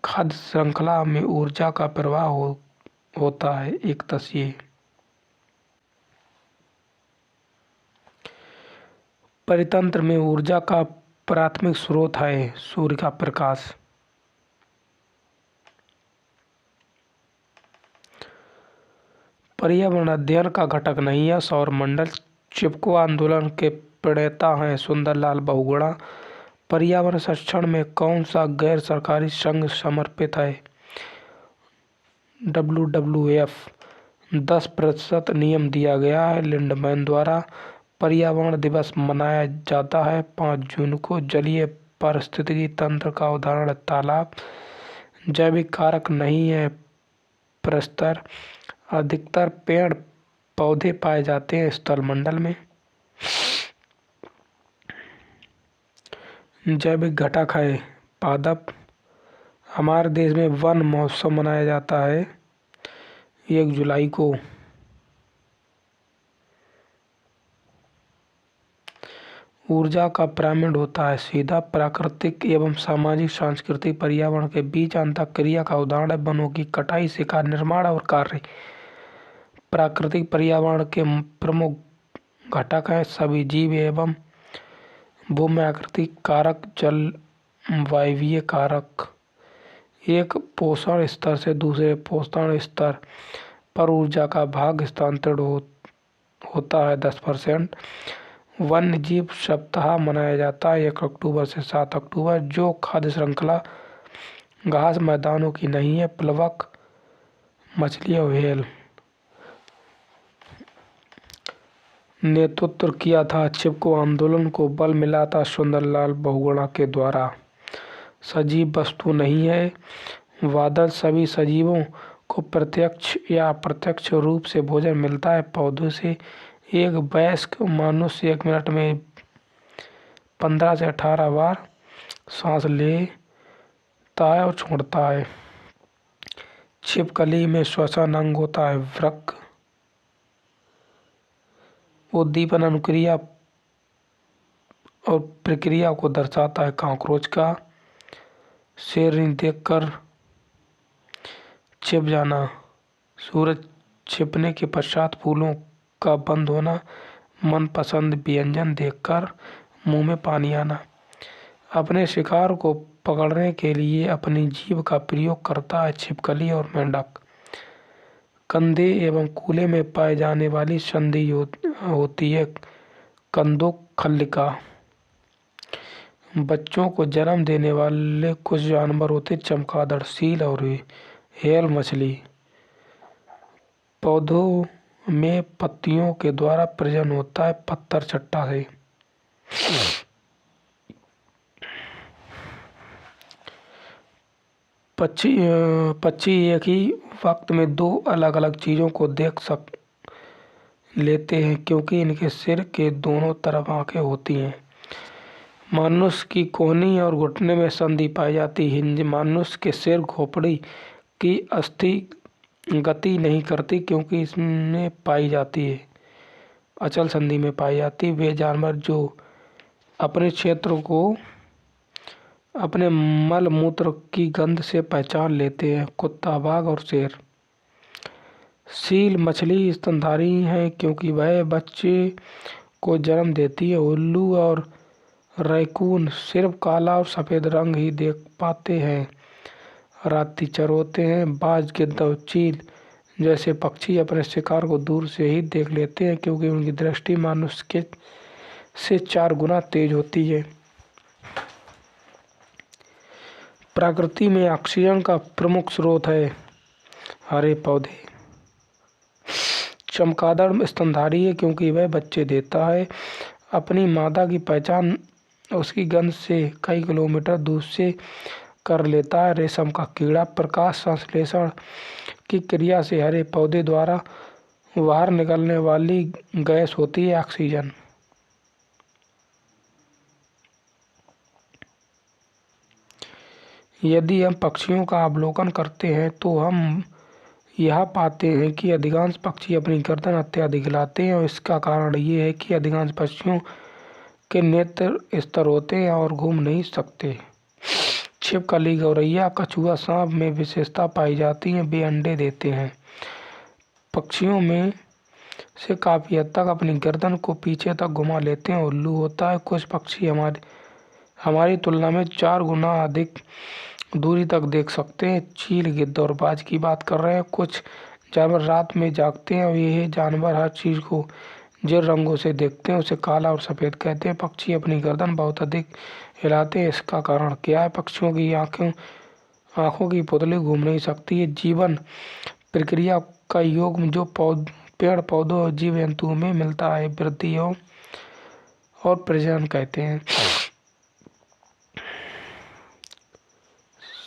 खाद्य श्रृंखला में ऊर्जा का प्रवाह होता है एकतसीय। परितंत्र में ऊर्जा का प्राथमिक स्रोत है सूर्य का प्रकाश। पर्यावरण अध्ययन का घटक नहीं है सौर मंडल। चिपको आंदोलन के प्रणेता हैं सुंदरलाल बहुगुणा। पर्यावरण संरक्षण में कौन सा गैर सरकारी संघ समर्पित है? WWF। 10% नियम दिया गया है लिंडमैन द्वारा। पर्यावरण दिवस मनाया जाता है 5 जून को। जलीय पारिस्थितिकी तंत्र का उदाहरण तालाब। जैविक कारक नहीं है प्रस्तर। अधिकतर पेड़ पौधे पाए जाते हैं स्थलमंडल में। जैविक घटक है पादप। हमारे देश में वन महोत्सव मनाया जाता है 1 जुलाई को। ऊर्जा का पिरामिड होता है सीधा। प्राकृतिक एवं सामाजिक सांस्कृतिक पर्यावरण के बीच अंतःक्रिया का उदाहरण है वनों की कटाई, शिकार, निर्माण और कार्य। प्राकृतिक पर्यावरण के प्रमुख घटक हैं सभी जीव एवं भूम्याकृतिक कारक, वायवीय कारक। एक पोषण स्तर से दूसरे पोषण स्तर पर ऊर्जा का भाग स्थानांतरण होता है 10%। वन्य जीव सप्ताह मनाया जाता है 1 अक्टूबर से 7 अक्टूबर, जो खाद्य श्रृंखला घास मैदानों की नहीं है। प्लवक, मछली और व्हेल। नेतृत्व किया था चिपको आंदोलन को बल मिला था सुंदरलाल बहुगुणा के द्वारा। सजीव वस्तु नहीं है। बादल सभी सजीवों को प्रत्यक्ष या अप्रत्यक्ष रूप से भोजन मिलता है पौधों से। एक वयस्क मनुष्य 1 मिनट में 15 से 18 बार सांस लेता है और छोड़ता है। छिपकली में श्वसन अंग होता है वृक्क। उद्दीपन अनुक्रिया और प्रक्रिया को दर्शाता है कॉकरोच का। शेरनी देखकर छिप जाना। सूरज छिपने के पश्चात फूलों का बंद होना। मनपसंद व्यंजन देखकर मुंह में पानी आना। अपने शिकार को पकड़ने के लिए अपनी जीभ का प्रयोग करता है छिपकली और मेंढक। कंधे एवं कूल्हे में पाए जाने वाली संधि होती है कंदोखल्लिका। बच्चों को जन्म देने वाले कुछ जानवर होते चमगादड़, सील और व्हेल मछली। पौधों में पत्तियों के द्वारा प्रजनन होता है पत्थर चट्टा से। पक्षी एक ही वक्त में 2 अलग अलग चीज़ों को देख लेते हैं क्योंकि इनके सिर के दोनों तरफ आंखें होती हैं। मनुष्य की कोहनी और घुटने में संधि पाई जाती है। मनुष्य के सिर खोपड़ी की अस्थि गति नहीं करती क्योंकि इसमें पाई जाती है अचल संधि में पाई जाती। वे जानवर जो अपने क्षेत्र को अपने मल मूत्र की गंध से पहचान लेते हैं कुत्ता, बाघ और शेर। सील मछली स्तनधारी है क्योंकि वह बच्चे को जन्म देती है। उल्लू और रैकून सिर्फ काला और सफ़ेद रंग ही देख पाते हैं। रात्रिचर होते हैं। बाज, गिद्ध और चील जैसे पक्षी अपने शिकार को दूर से ही देख लेते हैं क्योंकि उनकी दृष्टि मनुष्य के से 4 गुना तेज होती है। प्रकृति में ऑक्सीजन का प्रमुख स्रोत है हरे पौधे। चमगादड़ स्तनधारी है क्योंकि वह बच्चे देता है। अपनी मादा की पहचान उसकी गंध से कई किलोमीटर दूर से कर लेता है। रेशम का कीड़ा प्रकाश संश्लेषण की क्रिया से हरे पौधे द्वारा बाहर निकलने वाली गैस होती है ऑक्सीजन। यदि हम पक्षियों का अवलोकन करते हैं तो हम यह पाते हैं कि अधिकांश पक्षी अपनी गर्दन अत्यधिक हिलाते हैं और इसका कारण ये है कि अधिकांश पक्षियों के नेत्र स्तर होते हैं और घूम नहीं सकते। छिपकली, गौरैया, कछुआ, सांप में विशेषता पाई जाती है, वे अंडे देते हैं। पक्षियों में से काफ़ी हद तक अपनी गर्दन को पीछे तक घुमा लेते हैं। उल्लू होता है। कुछ पक्षी हमारी तुलना में 4 गुना अधिक दूरी तक देख सकते हैं। चील, गिद्ध और बाज की बात कर रहे हैं। कुछ जानवर रात में जागते हैं और ये जानवर हर चीज़ को जिन रंगों से देखते हैं उसे काला और सफ़ेद कहते हैं। पक्षी अपनी गर्दन बहुत अधिक हिलाते हैं। इसका कारण क्या है? पक्षियों की आँखों की पुतली घूम नहीं सकती है। जीवन प्रक्रिया का योग जो पेड़ पौधों और जीव जंतुओं में मिलता है वृद्धि और प्रजनन कहते हैं।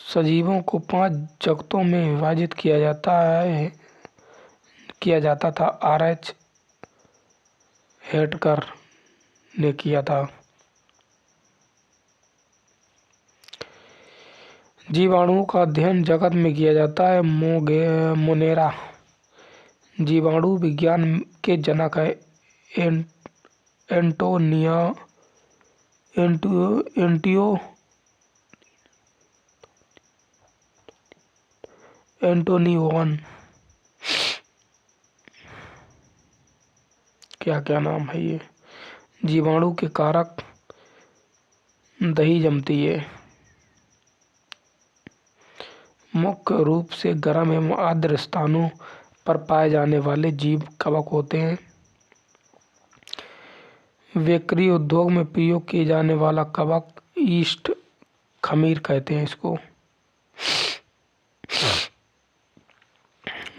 सजीवों को 5 जगतों में विभाजित किया जाता था। R.H. हेटकर ने किया था। जीवाणुओं का अध्ययन जगत में किया जाता है। मोनेरा जीवाणु विज्ञान के जनक है। एंटोनियोन क्या नाम है ये। जीवाणु के कारक दही जमती है। मुख्य रूप से गर्म एवं आर्द्र स्थानों पर पाए जाने वाले जीव कवक होते हैं। बेकरी उद्योग में प्रयोग किए जाने वाला कवक ईस्ट खमीर कहते हैं इसको।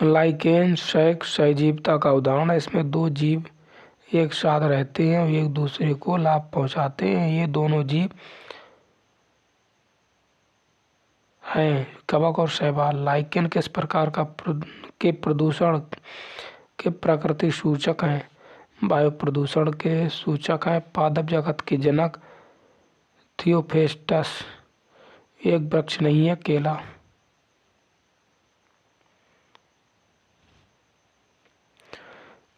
लाइकेन सहजीविता का उदाहरण है। इसमें दो जीव एक साथ रहते हैं और एक दूसरे को लाभ पहुंचाते हैं। ये दोनों जीव हैं कवक और शैवाल। लाइकेन किस प्रकार के प्रदूषण के प्राकृतिक सूचक हैं? वायु प्रदूषण के सूचक हैं। पादप जगत के जनक थियोफेस्टस एक वृक्ष नहीं है, केला।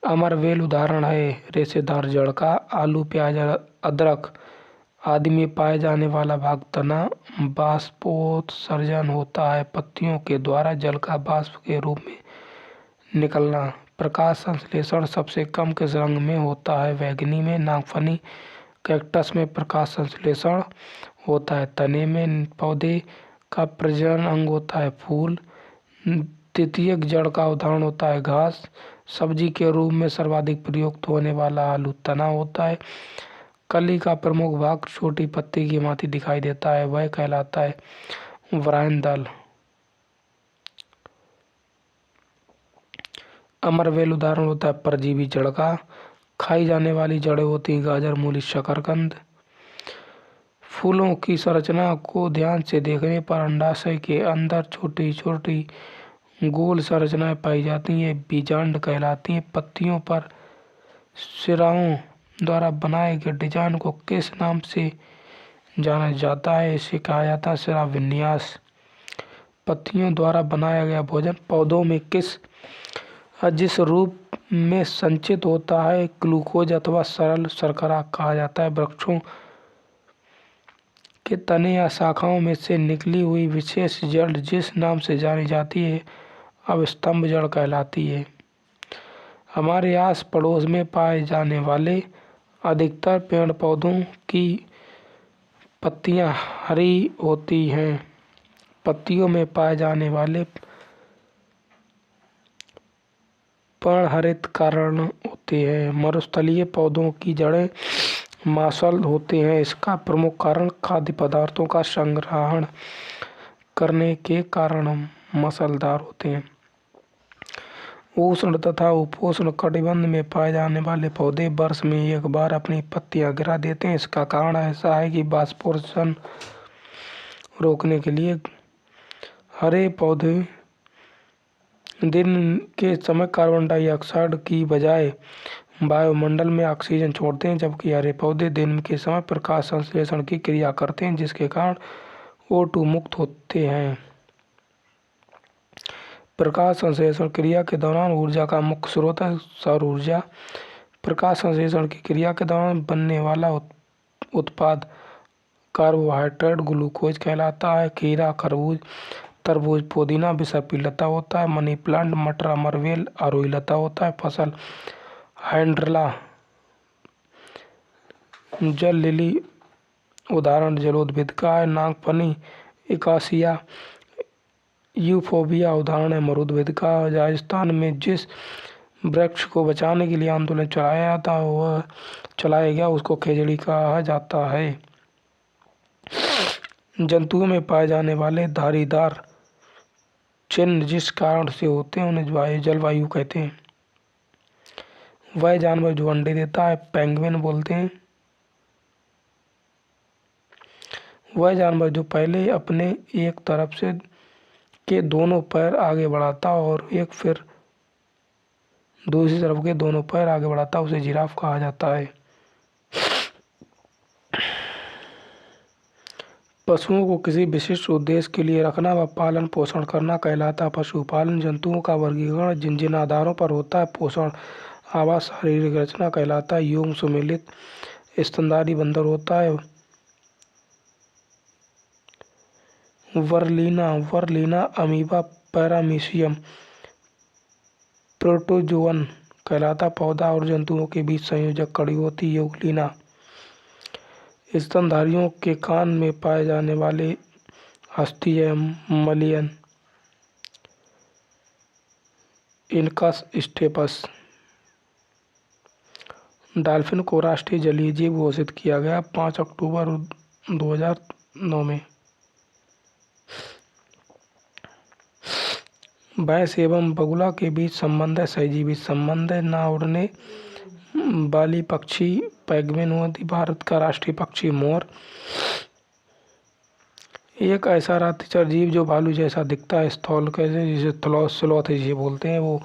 अमरवेल उदाहरण है रेशेदार जड़ का। आलू, प्याज, अदरक आदि में पाए जाने वाला भाग तना बाष्पोत्सर्जन होता है। पत्तियों के द्वारा जल का बाष्प के रूप में निकलना। प्रकाश संश्लेषण सबसे कम किस रंग में होता है? बैंगनी में। नागफनी कैक्टस में प्रकाश संश्लेषण होता है। तने में पौधे का प्रजनन अंग होता है, फूल। द्वितीयक जड़ का उदाहरण होता है घास। सब्जी के रूप में सर्वाधिक प्रयुक्त होने वाला आलू तना होता है। कली का प्रमुख भाग छोटी पत्ती की भांति दिखाई देता है, वह कहलाता है वृषणदल। अमरवेल उदाहरण होता है परजीवी जड़ का। खाई जाने वाली जड़ें होती हैं गाजर, मूली, शकरकंद। फूलों की संरचना को ध्यान से देखने पर अंडाशय के अंदर छोटी छोटी गोल संरचनाएं पाई जाती हैं, बीजांड कहलाती हैं। पत्तियों पर सिराओं द्वारा बनाए गए डिजाइन को किस नाम से जाना जाता है? इसे कहा जाता है सिरा विन्यास। पत्तियों द्वारा बनाया गया भोजन पौधों में जिस रूप में संचित होता है ग्लूकोज अथवा सरल शर्करा कहा जाता है। वृक्षों के तने या शाखाओं में से निकली हुई विशेष जड़ जिस नाम से जानी जाती है अब स्तंभ जड़ कहलाती है। हमारे आस पड़ोस में पाए जाने वाले अधिकतर पेड़ पौधों की पत्तियां हरी होती हैं। पत्तियों में पाए जाने वाले पर्णहरित कारण होते हैं। मरुस्थलीय पौधों की जड़ें मांसल होते हैं। इसका प्रमुख कारण खाद्य पदार्थों का संग्रहण करने के कारण मसलदार होते हैं। उष्ण तथा उपोष्ण कटिबंध में पाए जाने वाले पौधे वर्ष में एक बार अपनी पत्तियां गिरा देते हैं। इसका कारण ऐसा है कि वाष्पोत्सर्जन रोकने के लिए हरे पौधे दिन के समय कार्बन डाइऑक्साइड की बजाय वायुमंडल में ऑक्सीजन छोड़ते हैं, जबकि हरे पौधे दिन के समय प्रकाश संश्लेषण की क्रिया करते हैं, जिसके कारण O2 मुक्त होते हैं। प्रकाश संश्लेषण क्रिया के दौरान ऊर्जा का मुख्य स्रोत है सौर ऊर्जा। प्रकाश संश्लेषण की क्रिया के दौरान बनने वाला उत्पाद कार्बोहाइड्रेट ग्लूकोज कहलाता है। खीरा, खरबूज, तरबूज पुदीना विषपी लता होता है। मनी प्लांट मटर, अमरवेल आरोही लता होता है। फसल हाइड्रिला जल लिली उदाहरण जलोद्भिद का है। नागफनी इकासिया यूफोबिया उदाहरण है मरुद्भिद का। राजस्थान में जिस वृक्ष को बचाने के लिए आंदोलन चलाया गया उसको खेजड़ी कहा जाता है। जंतुओं में पाए जाने वाले धारीदार चिन्ह जिस कारण से होते हैं उन्हें जलवायु कहते हैं। वह जानवर जो अंडे देता है पेंगुइन बोलते हैं। वह जानवर जो पहले अपने एक तरफ से के दोनों पैर आगे बढ़ाता और एक फिर दूसरी तरफ के दोनों पैर आगे बढ़ाता उसे जिराफ कहा जाता है। पशुओं को किसी विशिष्ट उद्देश्य के लिए रखना व पालन पोषण करना कहलाता है पशुपालन। जंतुओं का वर्गीकरण जिन जिन आधारों पर होता है पोषण, आवास, शारीरिक रचना कहलाता है। युग्म सुमेलित स्तनधारी बंदर होता है वर्लिना अमीबा पैरामीशियम प्रोटोजोअन कहलाता। पौधा और जंतुओं के बीच संयोजक कड़ी होती है यूग्लिना। स्तनधारियों के कान में पाए जाने वाले हस्ती है मलियन। Incus steppes. डॉल्फिन को राष्ट्रीय जलीय जीव घोषित किया गया 5 अक्टूबर 2009 में। भैंस एवं बगुला के बीच संबंध है सहजीवी संबंध है। ना उड़ने वाली पक्षी पेंगुइन होती। भारत का राष्ट्रीय पक्षी मोर। एक ऐसा रात्रिचर जीव जो भालू जैसा दिखता है, स्थौल कैसे, जिसे स्लॉथ जिसे बोलते हैं, वो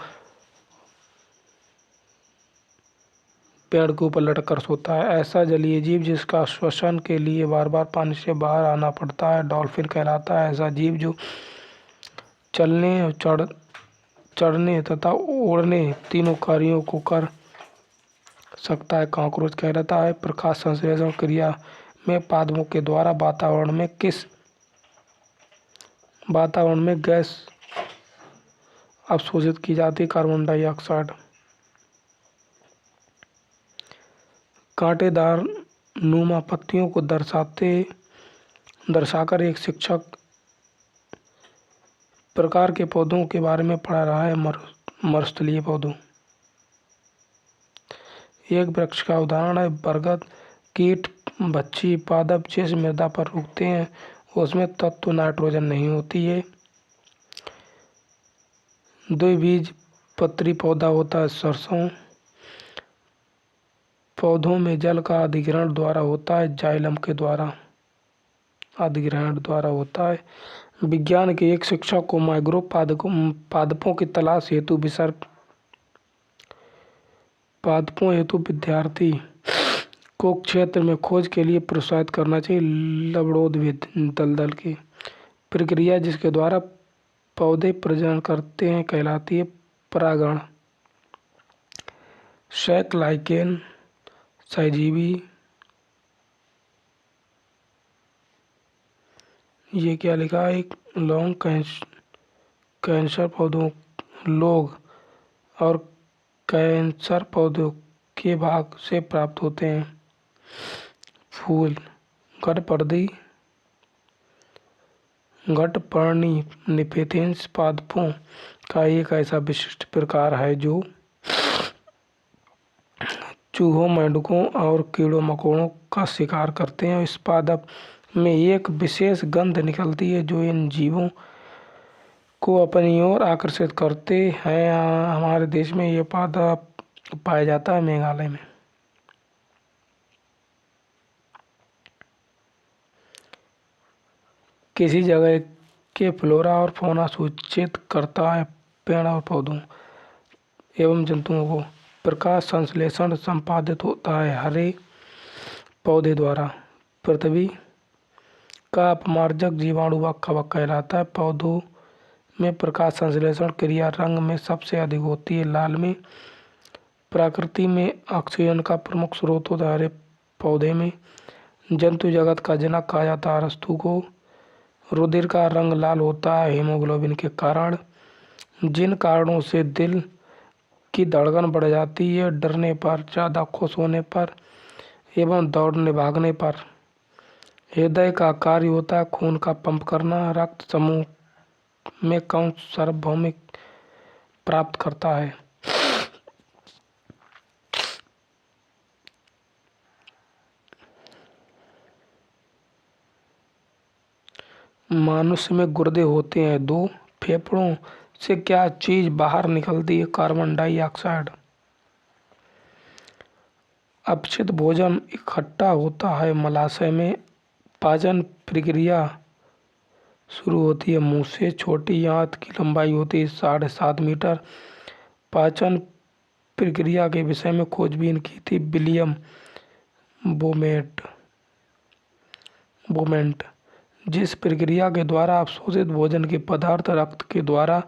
पेड़ के ऊपर लटक कर सोता है। ऐसा जलीय जीव जिसका श्वसन के लिए बार बार पानी से बाहर आना पड़ता है, डॉल्फिन कहलाता है। ऐसा जीव जो चलने, चढ़ने तथा उड़ने तीनों कार्यों को कर सकता है, कॉकरोच कहलाता है। प्रकाश संश्लेषण क्रिया में पादपों के द्वारा वातावरण में गैस अवशोषित की जाती है, कार्बन डाइऑक्साइड। कांटेदार नुमा पत्तियों को दर्शाकर एक शिक्षक प्रकार के पौधों के बारे में पढ़ा रहा है। मरुस्थलीय पौधों। एक वृक्ष का उदाहरण है बरगद। कीट भक्षी पादप जिस मृदा पर उगते हैं उसमें तत्व नाइट्रोजन नहीं होती है। द्विबीज पत्री पौधा होता है सरसों। पौधों में जल का अधिग्रहण द्वारा होता है, जाइलम के द्वारा अधिग्रहण द्वारा होता है। विज्ञान के एक शिक्षक को माइक्रोब पादपों की तलाश हेतु विद्यार्थी को क्षेत्र में खोज के लिए प्रोत्साहित करना चाहिए। लवणोद्भिद दलदल की प्रक्रिया जिसके द्वारा पौधे प्रजनन करते हैं कहलाती है परागण। शैक लाइकेन सहजीवी। ये क्या लिखा है, एक लॉन्ग कैंसर पौधों लोग और कैंसर पौधों के भाग से प्राप्त होते हैं। फूल घटपर्णी निफेथेंस पादपों का एक ऐसा विशिष्ट प्रकार है जो चूहों, मेंढकों और कीड़ों मकोड़ों का शिकार करते हैं। इस पादप में एक विशेष गंध निकलती है जो इन जीवों को अपनी ओर आकर्षित करते हैं। हमारे देश में ये पादप पाया जाता है मेघालय में। किसी जगह के फ्लोरा और फौना सूचित करता है पेड़ और पौधों एवं जंतुओं को। प्रकाश संश्लेषण संपादित होता है हरे पौधे द्वारा। पृथ्वी का अपमार्जक जीवाणु व कवक कहलाता है। पौधों में प्रकाश संश्लेषण क्रिया रंग में सबसे अधिक होती है लाल में। प्रकृति में ऑक्सीजन का प्रमुख स्रोत होता है हरे पौधे में। जंतु जगत का जनक कहा जाता है अरस्तु को। रुधिर का रंग लाल होता है हीमोग्लोबिन के कारण। जिन कारणों से दिल की धड़कन बढ़ जाती है, डरने पर, ज़्यादा खुश होने पर एवं दौड़ने भागने पर। हृदय का कार्य होता है खून का पंप करना। रक्त समूह में कौन सार्वभौमिक प्राप्त करता है। मनुष्य में गुर्दे होते हैं दो। फेफड़ों से क्या चीज बाहर निकलती है, कार्बन डाइऑक्साइड। अपचित भोजन इकट्ठा होता है मलाशय में। पाचन प्रक्रिया शुरू होती है मुंह से। छोटी आंत की लंबाई होती है 7.5 मीटर। पाचन प्रक्रिया के विषय में खोजबीन की थी विलियम बोमेंट। जिस प्रक्रिया के द्वारा अवशोषित भोजन के पदार्थ रक्त के द्वारा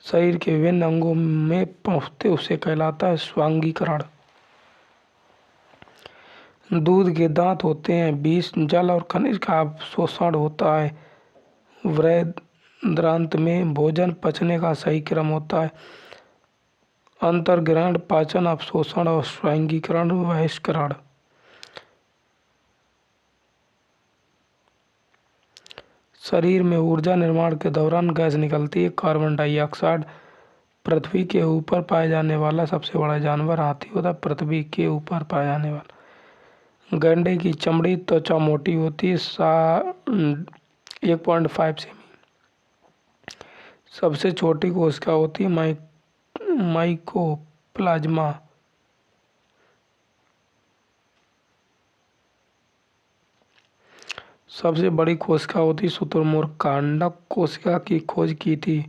शरीर के विभिन्न अंगों में पहुँचते उसे कहलाता है स्वांगीकरण। दूध के दांत होते हैं 20। जल और खनिज का अवशोषण होता है वृद्धांत में। भोजन पचने का सही क्रम होता है अंतर्ग्रहण, पाचन, अवशोषण और स्वांगीकरण बहिष्करण। शरीर में ऊर्जा निर्माण के दौरान गैस निकलती है कार्बन डाइऑक्साइड। पृथ्वी के ऊपर पाया जाने वाला सबसे बड़ा जानवर हाथी होता है। पृथ्वी के ऊपर पाया जाने वाला। गैंडे की चमड़ी त्वचा मोटी होती है 1.5 सेमी। सबसे छोटी कोशिका होती है माइकोप्लाज्मा। सबसे बड़ी कोशिका होती शुतुरमुर्ग। कांडक कोशिका की खोज की थी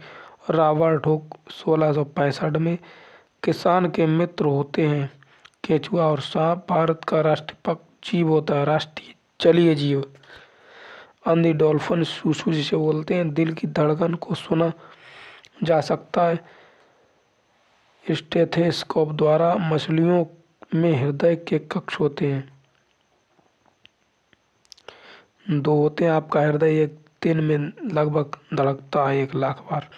रॉबर्ट हुक 1665 में। किसान के मित्र होते हैं केचुआ और सांप। भारत का राष्ट्रीय जीव होता है, राष्ट्रीय जलीय जीव, अंधी डॉल्फिन सूसू जिसे बोलते हैं। दिल की धड़कन को सुना जा सकता है स्टेथोस्कोप द्वारा। मछलियों में हृदय के कक्ष होते हैं, 2 होते हैं। आपका हृदय एक दिन में लगभग धड़कता है 1 लाख बार।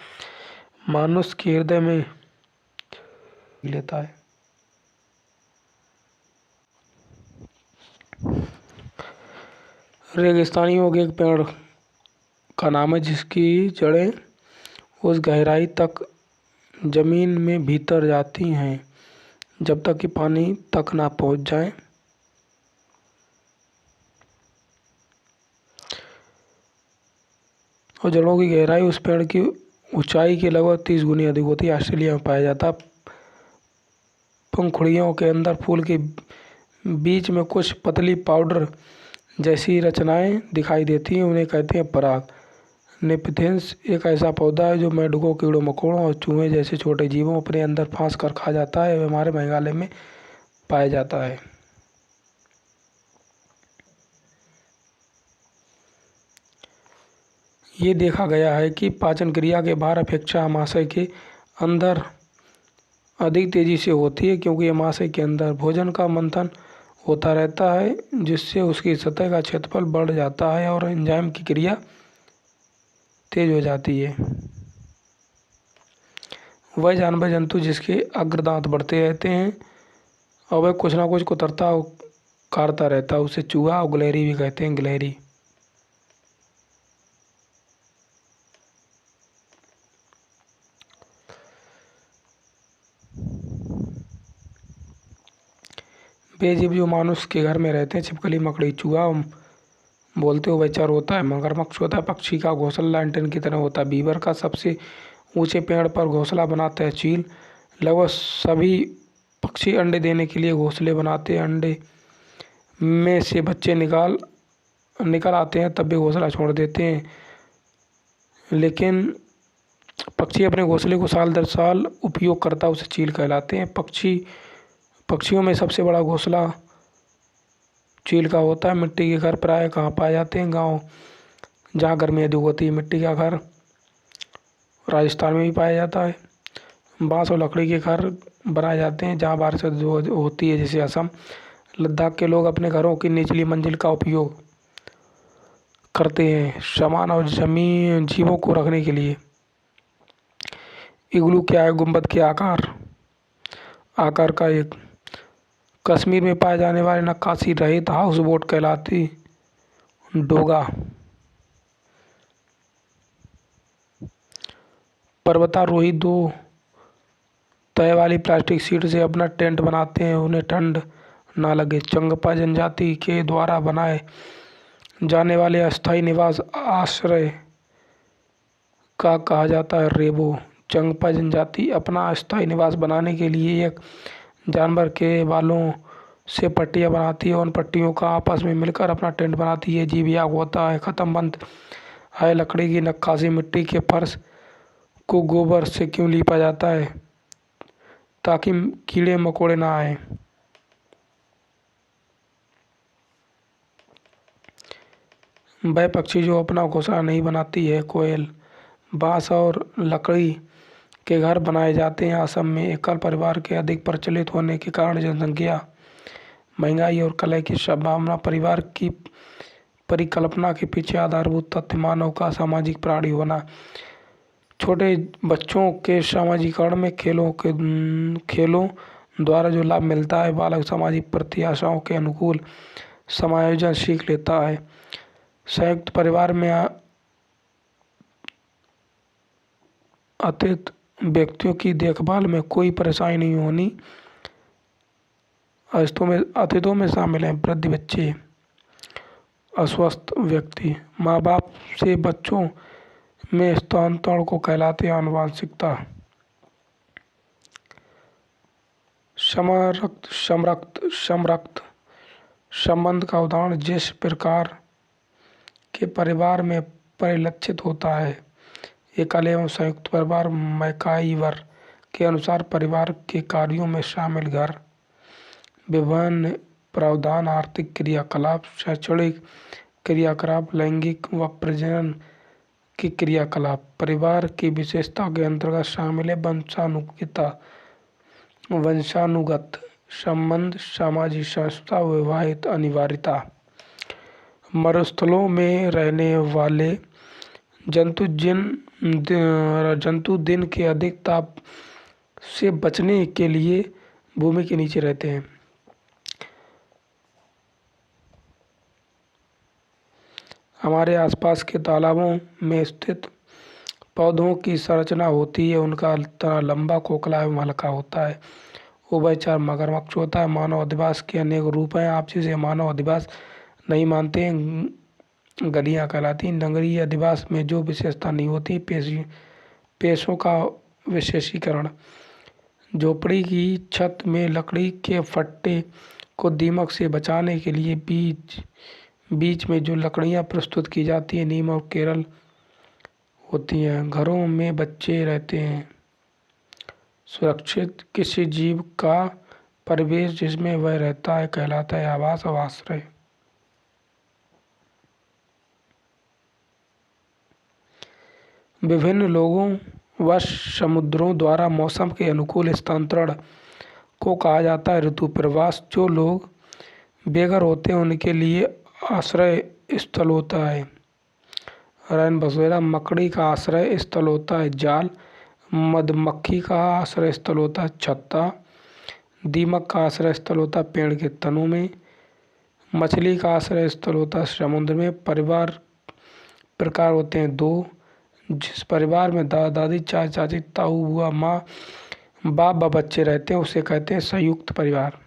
मनुष्य के हृदय में लेता है। रेगिस्तानी योग एक पेड़ का नाम है जिसकी जड़ें उस गहराई तक जमीन में भीतर जाती हैं जब तक कि पानी तक ना पहुंच जाए। और जड़ों की गहराई उस पेड़ की ऊंचाई के लगभग 30 गुनी अधिक होती है। ऑस्ट्रेलिया में पाया जाता है। पंखुड़ियों के अंदर फूल के बीच में कुछ पतली पाउडर जैसी रचनाएं दिखाई देती हैं, उन्हें कहते हैं पराग। नेपिथेंस एक ऐसा पौधा है जो मेंढकों, कीड़ों मकोड़ों और चूहे जैसे छोटे जीवों अपने अंदर फांस कर खा जाता है। हमारे मेघालय में पाया जाता है। ये देखा गया है कि पाचन क्रिया के बाहर अपेक्षा अमाशय के अंदर अधिक तेजी से होती है, क्योंकि अमाशय के अंदर भोजन का मंथन होता रहता है जिससे उसकी सतह का क्षेत्रफल बढ़ जाता है और एंजाइम की क्रिया तेज हो जाती है। वह जानवर जंतु जिसके अग्रदांत बढ़ते रहते हैं और वह कुछ ना कुछ कुतरता और काटता रहता है, उसे चूहा और गिलहरी भी कहते हैं। गिलहरी बेजीव जो मानुष के घर में रहते हैं, छिपकली, मकड़ी, चूहा बोलते हुए चर होता है। मगरमच्छ होता है। पक्षी का घोंसला लैंटर्न की तरह होता है। बीवर का सबसे ऊंचे पेड़ पर घोंसला बनाता है। चील। लगभग सभी पक्षी अंडे देने के लिए घोंसले बनाते हैं। अंडे में से बच्चे निकल आते हैं तब भी घोंसला छोड़ देते हैं, लेकिन पक्षी अपने घोंसले को साल दर साल उपयोग करता है, उसे चील कहलाते हैं। पक्षियों में सबसे बड़ा घोंसला चील का होता है। मिट्टी के घर प्राय कहाँ पाए जाते हैं? गांव जहाँ गर्मी अधिक होती है। मिट्टी का घर राजस्थान में भी पाया जाता है। बांस और लकड़ी के घर बनाए जाते हैं जहाँ बारिश होती है, जैसे असम। लद्दाख के लोग अपने घरों की निचली मंजिल का उपयोग करते हैं सामान और जमीन जीवों को रखने के लिए। इग्लू क्या है? गुंबद के आकार का एक कश्मीर में पाए जाने वाले नक्काशी रहित हाउस बोट कहलाती। डोगा। पर्वतारोही 2 तय वाली प्लास्टिक शीट से अपना टेंट बनाते हैं, उन्हें ठंड ना लगे। चंगपा जनजाति के द्वारा बनाए जाने वाले अस्थायी निवास आश्रय का कहा जाता है रेबो। चंगपा जनजाति अपना अस्थायी निवास बनाने के लिए एक जानवर के बालों से पट्टियाँ बनाती है और उन पट्टियों का आपस में मिलकर अपना टेंट बनाती है। जीव याग होता है खत्म बंद है। लकड़ी की नक्काशी। मिट्टी के फर्श को गोबर से क्यों लीपा जाता है? ताकि कीड़े मकोड़े ना आए। वह पक्षी जो अपना घोंसला नहीं बनाती है, कोयल। बांस और लकड़ी के घर बनाए जाते हैं। असम में एकल परिवार के अधिक प्रचलित होने के कारण जनसंख्या, महंगाई और कलह की संभावना। परिवार की परिकल्पना के पीछे आधारभूत तथ्य मानव का सामाजिक प्राणी होना। छोटे बच्चों के सामाजिकरण में खेलों द्वारा जो लाभ मिलता है, बालक सामाजिक प्रत्याशाओं के अनुकूल समायोजन सीख लेता है। संयुक्त परिवार में अतीत व्यक्तियों की देखभाल में कोई परेशानी नहीं होनी। अतिथियों में शामिल हैं वृद्ध बच्चे, अस्वस्थ व्यक्ति। माँ बाप से बच्चों में स्थानांतरण को कहलाते हैं आनुवंशिकता। समरक्त समरक्त समरक्त संबंध का उदाहरण जिस प्रकार के परिवार में परिलक्षित होता है। एकल एवं संयुक्त परिवार। मैकाइवर के अनुसार परिवार के कार्यों में शामिल घर, विभिन्न प्रावधान, आर्थिक क्रियाकलाप, शैक्षणिक क्रियाकलाप, लैंगिक व प्रजनन के क्रियाकलाप परिवार की विशेषता के अंतर्गत शामिल है। वंशानुगत संबंध, सामाजिक संस्था, विवाहित अनिवार्यता। मरुस्थलों में रहने वाले जंतु दिन के अधिक ताप से बचने के लिए भूमि के नीचे रहते हैं। हमारे आसपास के तालाबों में स्थित पौधों की संरचना होती है। उनका तना लंबा, खोखला एवं हल्का होता है। उभयचर मगरमच्छ होता है। मानव अधिवास के अनेक रूप हैं। आप जिसे मानव अधिवास नहीं मानते हैं, गलियाँ कहलाती हैं। नगरीय अधिवास में जो विशेषता नहीं होती, पेशों का विशेषीकरण। झोपड़ी की छत में लकड़ी के फट्टे को दीमक से बचाने के लिए बीच में जो लकड़ियाँ प्रस्तुत की जाती हैं, नीम और केरल होती हैं। घरों में बच्चे रहते हैं। सुरक्षित किसी जीव का परिवेश जिसमें वह रहता है कहलाता है आवास और आश्रय। विभिन्न लोगों व समुद्रों द्वारा मौसम के अनुकूल स्थानांतरण को कहा जाता है ऋतु प्रवास। जो लोग बेघर होते हैं उनके लिए आश्रय स्थल होता है रैन बसेरा। मकड़ी का आश्रय स्थल होता है जाल। मधुमक्खी का आश्रय स्थल होता है छत्ता। दीमक का आश्रय स्थल होता है पेड़ के तनों में। मछली का आश्रय स्थल होता है समुद्र में। परिवार प्रकार होते हैं दो। जिस परिवार में दादा दादी, चाचा चाची, ताऊ बुआ, माँ बाप व बच्चे रहते हैं उसे कहते हैं संयुक्त परिवार।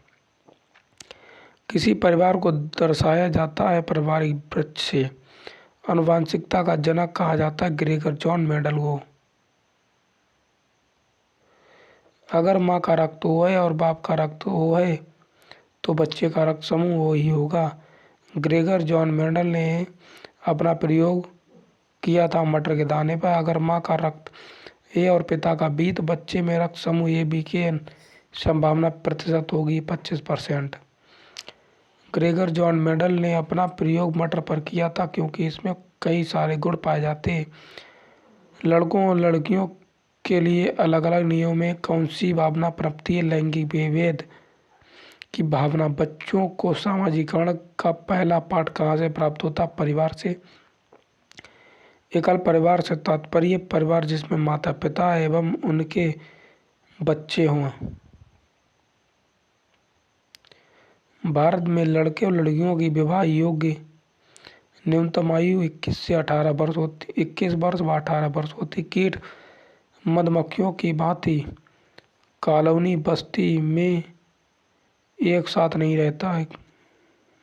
किसी परिवार को दर्शाया जाता है पारिवारिक वृक्ष से। आनुवंशिकता का जनक कहा जाता है ग्रेगर जॉन मेंडल को। अगर माँ का रक्त ओ है और बाप का रक्त ओ है तो बच्चे का रक्त समूह ओ ही होगा। ग्रेगर जॉन मेंडल ने अपना प्रयोग किया था मटर के दाने पर। अगर माँ का रक्त ए और पिता का बी तो बच्चे में रक्त समूह ए बी की संभावना प्रतिशत होगी 25%। ग्रेगर जॉन मेंडल ने अपना प्रयोग मटर पर किया था क्योंकि इसमें कई सारे गुण पाए जाते हैं। लड़कों और लड़कियों के लिए अलग अलग नियमों में कौन सी भावना प्राप्ति है। लैंगिक विभेद की भावना। बच्चों को सामाजिकरण का पहला पाठ कहाँ से प्राप्त होता है? परिवार से। एकल परिवार से तात्पर्य परिवार जिसमें माता पिता एवं उनके बच्चे हों। भारत में लड़के और लड़कियों की विवाह योग्य न्यूनतम आयु 21 वर्ष व 18 वर्ष होती। कीट मधुमक्खियों की भांति कॉलोनी बस्ती में एक साथ नहीं रहता है।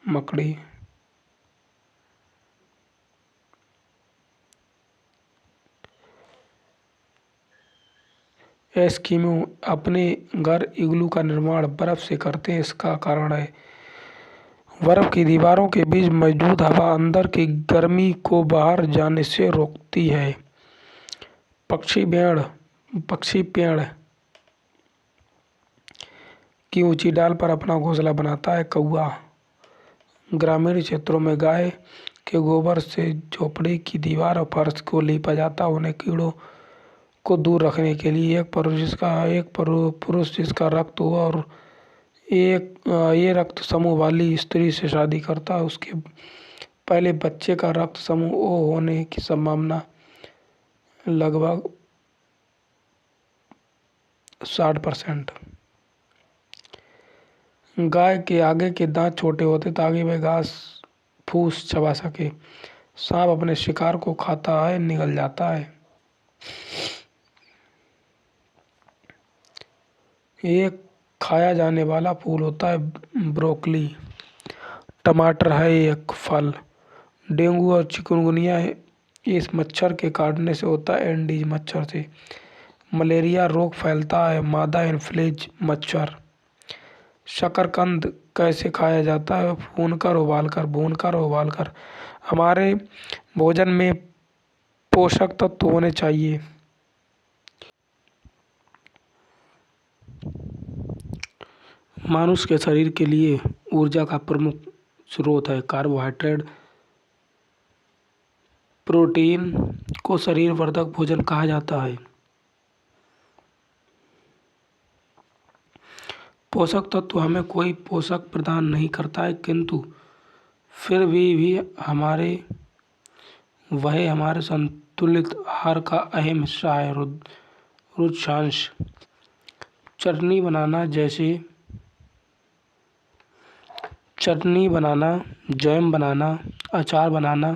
मकड़ी एस्किमो अपने घर इग्लू का निर्माण बर्फ से करते हैं। इसका कारण है बर्फ की दीवारों के बीच मौजूद हवा अंदर की गर्मी को बाहर जाने से रोकती है। पक्षी पेड़ की ऊंची डाल पर अपना घोंसला बनाता है। कौवा। ग्रामीण क्षेत्रों में गाय के गोबर से झोपड़ी की दीवार और फर्श को लीपा जाता है उन्हें कीड़ों को दूर रखने के लिए। एक पुरुष जिसका रक्त हो और ये रक्त समूह वाली स्त्री से शादी करता है उसके पहले बच्चे का रक्त समूह ओ होने की संभावना लगभग 60%। गाय के आगे के दांत छोटे होते ताकि वह घास फूस चबा सके। सांप अपने शिकार को खाता है निगल जाता है। एक खाया जाने वाला फूल होता है ब्रोकली। टमाटर है एक फल। डेंगू और चिकनगुनिया इस मच्छर के काटने से होता है, एंडीज मच्छर से। मलेरिया रोग फैलता है मादा इन्फ्लूएंजा मच्छर। शकरकंद कैसे खाया जाता है? भूनकर उबालकर। हमारे भोजन में पोषक तत्व होने चाहिए। मनुष्य के शरीर के लिए ऊर्जा का प्रमुख स्रोत है कार्बोहाइड्रेट। प्रोटीन को शरीर वर्धक भोजन कहा जाता है। पोषक तत्व हमें कोई पोषक प्रदान नहीं करता है, किंतु फिर भी वह हमारे संतुलित आहार का अहम हिस्सा है। रुचांश चटनी बनाना, जैम बनाना, अचार बनाना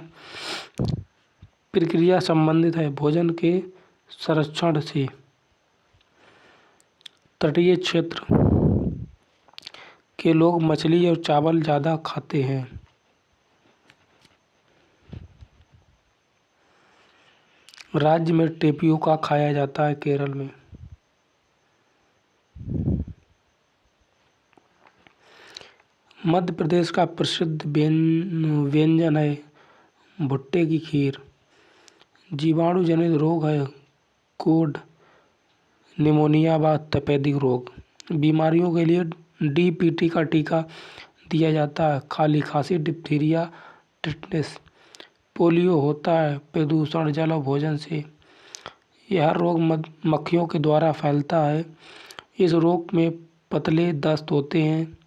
प्रक्रिया संबंधित है भोजन के संरक्षण से। तटीय क्षेत्र के लोग मछली और चावल ज़्यादा खाते हैं। राज्य में टेपियोका खाया जाता है केरल में। मध्य प्रदेश का प्रसिद्ध व्यंजन है भुट्टे की खीर। जीवाणु जनित रोग है कोड, निमोनिया व तपेदिक रोग। बीमारियों के लिए डीपीटी का टीका दिया जाता है। खाली खांसी, डिप्थीरिया, टिटनेस। पोलियो होता है प्रदूषण जल और भोजन से। यह रोग मक्खियों के द्वारा फैलता है। इस रोग में पतले दस्त होते हैं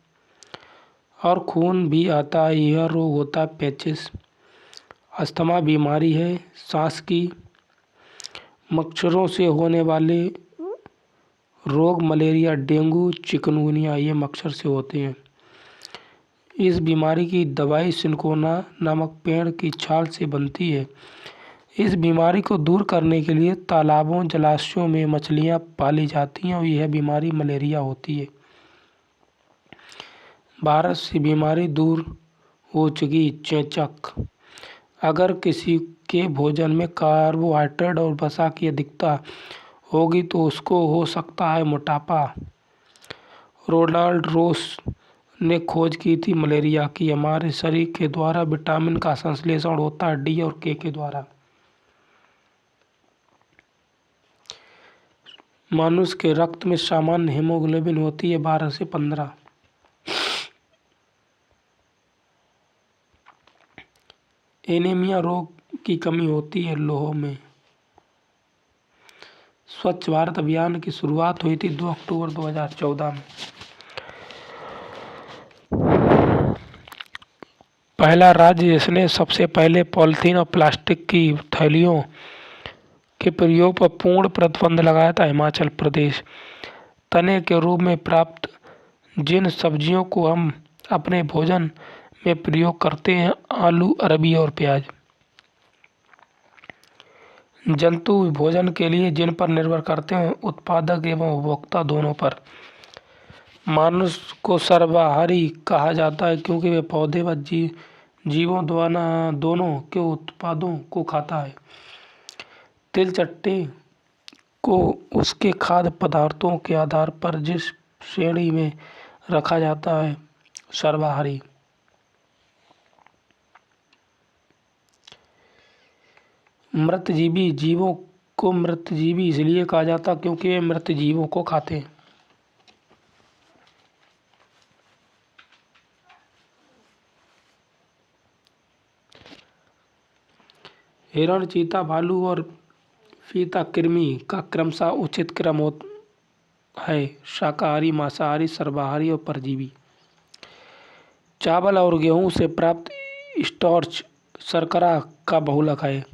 और खून भी आता है। यह रोग होता है पेचिस। अस्थमा बीमारी है सांस की। मच्छरों से होने वाले रोग मलेरिया, डेंगू, चिकनगुनिया ये मच्छर से होते हैं। इस बीमारी की दवाई सिनकोना नामक पेड़ की छाल से बनती है। इस बीमारी को दूर करने के लिए तालाबों, जलाशयों में मछलियाँ पाली जाती हैं और यह बीमारी मलेरिया होती है। भारत से बीमारी दूर हो चुकी चेचक। अगर किसी के भोजन में कार्बोहाइड्रेट और वसा की अधिकता होगी तो उसको हो सकता है मोटापा। रोनाल्ड रोस ने खोज की थी मलेरिया की। हमारे शरीर के द्वारा विटामिन का संश्लेषण होता है डी और के द्वारा। मनुष्य के रक्त में सामान्य हीमोग्लोबिन होती है 12 से 15। एनीमिया रोग की कमी होती है लौह में। स्वच्छ भारत अभियान की शुरुआत हुई थी 2 अक्टूबर 2014 में। पहला राज्य जिसने सबसे पहले पॉलीथीन और प्लास्टिक की थैलियों के प्रयोग पर पूर्ण प्रतिबंध लगाया था हिमाचल प्रदेश। तने के रूप में प्राप्त जिन सब्जियों को हम अपने भोजन में प्रयोग करते हैं आलू, अरबी और प्याज। जंतु भोजन के लिए जिन पर निर्भर करते हैं उत्पादक एवं उपभोक्ता दोनों पर। मनुष्य को सर्वाहारी कहा जाता है क्योंकि वे पौधे व जीवों दोनों के उत्पादों को खाता है। तिल चट्टे को उसके खाद्य पदार्थों के आधार पर जिस श्रेणी में रखा जाता है सर्वाहारी। मृतजीवी जीवों को मृतजीवी इसलिए कहा जाता क्योंकि वे मृत जीवों को खाते हैं। हिरण, चीता, भालू और फीता कृमि का क्रमशः उचित क्रम है शाकाहारी, मांसाहारी, सर्वाहारी और परजीवी। चावल और गेहूं से प्राप्त स्टार्च शर्करा का बहुलक है।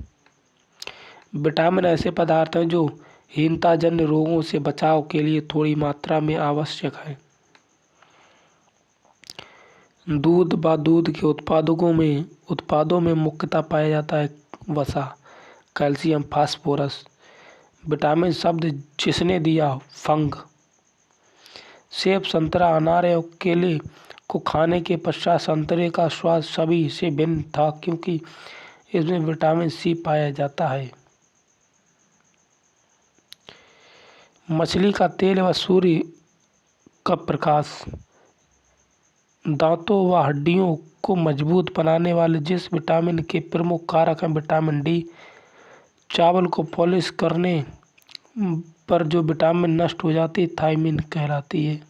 विटामिन ऐसे पदार्थ हैं जो हीनताजन्य रोगों से बचाव के लिए थोड़ी मात्रा में आवश्यक है। दूध व दूध के उत्पादों में मुख्यतः पाया जाता है वसा, कैल्शियम, फास्फोरस। विटामिन शब्द जिसने दिया फंग। सेब, संतरा, अनार और केले को खाने के पश्चात संतरे का स्वाद सभी से भिन्न था क्योंकि इसमें विटामिन सी पाया जाता है। मछली का तेल व सूर्य का प्रकाश दांतों व हड्डियों को मजबूत बनाने वाले जिस विटामिन के प्रमुख कारक हैं विटामिन डी। चावल को पॉलिश करने पर जो विटामिन नष्ट हो जाती है थायमिन कहलाती है।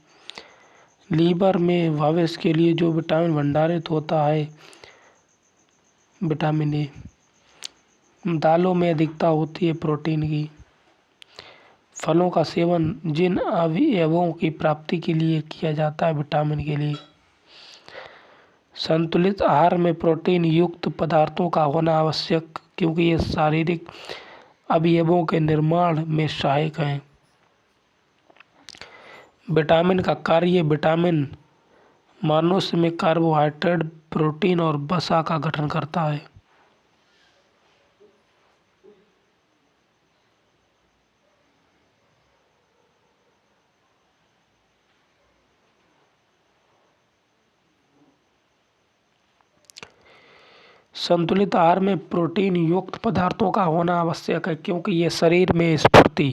लीवर में भविष्य के लिए जो विटामिन भंडारित होता है विटामिन ए। दालों में अधिकता होती है प्रोटीन की। फलों का सेवन जिन अवयवों की प्राप्ति के लिए किया जाता है विटामिन के लिए। संतुलित आहार में प्रोटीन युक्त पदार्थों का होना आवश्यक क्योंकि ये शारीरिक अवयवों के निर्माण में सहायक हैं। विटामिन का कार्य विटामिन मनुष्य में कार्बोहाइड्रेट, प्रोटीन और वसा का गठन करता है। संतुलित आहार में प्रोटीन युक्त पदार्थों का होना आवश्यक है क्योंकि ये शरीर में स्फूर्ति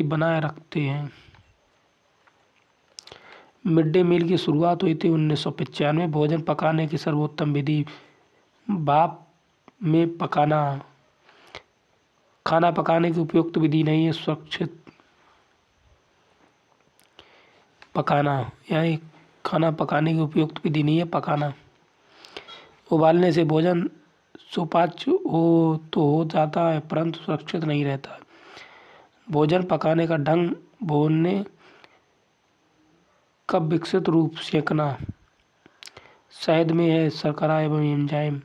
बनाए रखते हैं। मिड डे मील की शुरुआत हुई थी 1995। भोजन पकाने की सर्वोत्तम विधि भाप में पकाना। खाना पकाने की उपयुक्त विधि नहीं है सुरक्षित पकाना, यानी खाना पकाने की उपयुक्त विधि नहीं है पकाना। उबालने से भोजन सुपाच्य हो जाता है परंतु सुरक्षित नहीं रहता है। भोजन पकाने का ढंग भूनने का विकसित रूप सेकना। शहद में है शर्करा एवं एंजाइम।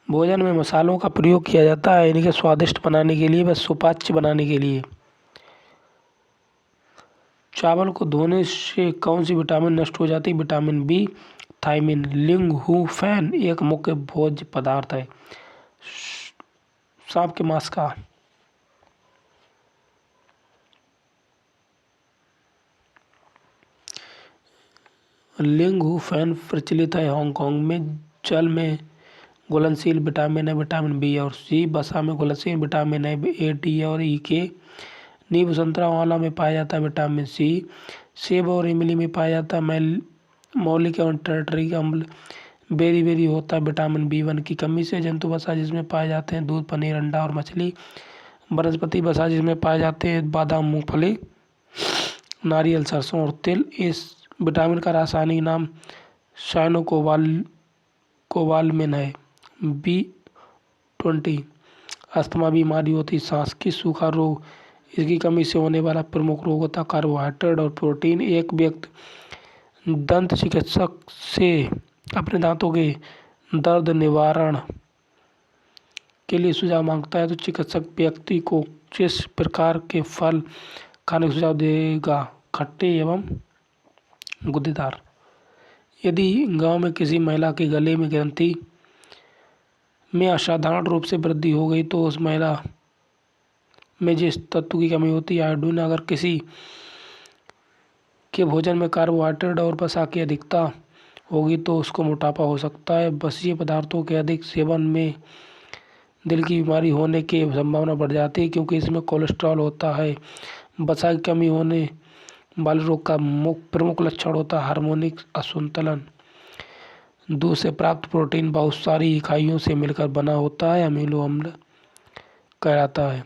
भोजन में मसालों का प्रयोग किया जाता है इनके स्वादिष्ट बनाने के लिए व सुपाच्य बनाने के लिए। चावल को धोने से कौन सी विटामिन नष्ट हो जाती है? Vitamin B, thiamine. लिंगहुफेन एक मुख्य भोज्य पदार्थ है सांप के मांस का। लिंगहुफेन प्रचलित है हांगकांग में। जल में घुलनशील विटामिन है विटामिन बी और सी। वसा में घुलनशील विटामिन है ए, डी और ई के। नींबू, संतरा, आंवला में पाया जाता है विटामिन सी। सेब और इमली में पाया जाता है मौलिक और टर्टरिक अम्ल। बेरी होता है विटामिन बी1 की कमी से। जंतु वसा जिसमें पाए जाते हैं दूध, पनीर, अंडा और मछली। वनस्पति वसा जिसमें पाए जाते हैं बादाम, मूंगफली, नारियल, सरसों और तिल। इस विटामिन का रासायनिक नाम साइनोकोबालामिन है। B20 अस्थमा बीमारी होती, सांस की सूखा रोग इसकी कमी से होने वाला प्रमुख रोग होता। कार्बोहाइड्रेट और प्रोटीन। एक व्यक्ति दंत चिकित्सक से अपने दांतों के दर्द निवारण के लिए सुझाव मांगता है तो चिकित्सक व्यक्ति को किस प्रकार के फल खाने का सुझाव देगा? खट्टे एवं गुद्देदार। यदि गांव में किसी महिला के गले में ग्रंथि में असाधारण रूप से वृद्धि हो गई तो उस महिला में जिस तत्व की कमी होती है आयोडीन। अगर किसी के भोजन में कार्बोहाइड्रेट और वसा की अधिकता होगी तो उसको मोटापा हो सकता है। वसीय पदार्थों के अधिक सेवन में दिल की बीमारी होने की संभावना बढ़ जाती है क्योंकि इसमें कोलेस्ट्रॉल होता है। वसा की कमी होने वाले रोग का प्रमुख लक्षण होता है हार्मोनिक असंतुलन। दूध से प्राप्त प्रोटीन बहुत सारी इकाइयों से मिलकर बना होता है, अमीनो अम्ल कहलाता है।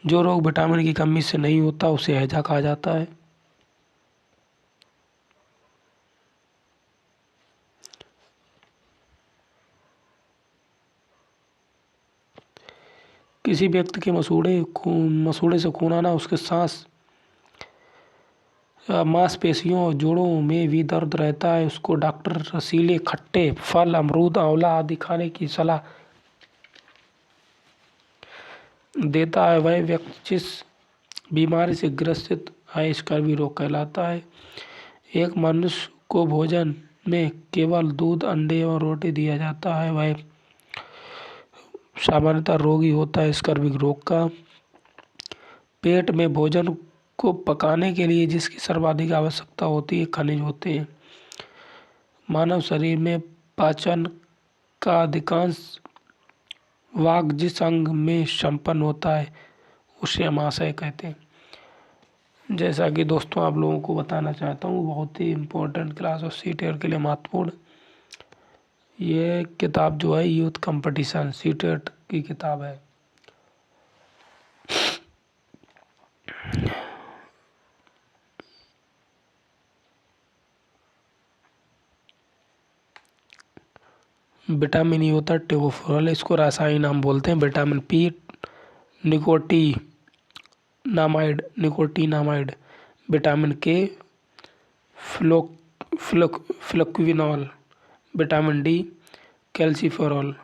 जो रोग विटामिन की कमी से नहीं होता उसे हैजा कहा जाता है। किसी व्यक्ति के मसूड़े से खून आना, उसके सांस मांसपेशियों और जोड़ों में भी दर्द रहता है, उसको डॉक्टर रसीले खट्टे फल, अमरूद, आंवला आदि खाने की सलाह देता है। वह व्यक्ति जिस बीमारी से ग्रसित है इसका भी रोग कहलाता है। एक मनुष्य को भोजन में केवल दूध, अंडे और रोटी दिया जाता है वह सामान्यतः रोगी होता है स्कर्वी रोग का। पेट में भोजन को पकाने के लिए जिसकी सर्वाधिक आवश्यकता होती है खनिज होते हैं। मानव शरीर में पाचन का अधिकांश भाग जिस अंग में संपन्न होता है उसे अमाशय कहते हैं। जैसा कि दोस्तों आप लोगों को बताना चाहता हूँ, बहुत ही इम्पोर्टेंट क्लास और सीटेट के लिए महत्वपूर्ण ये किताब जो है यूथ कंपटीशन सीटेट की किताब है। विटामिन ई होता है टोकोफेरॉल, इसको रासायनिक नाम बोलते हैं। विटामिन पी निकोटीनामाइड, विटामिन के फ्लोक्विनोल, विटामिन डी कैल्सिफेरॉल।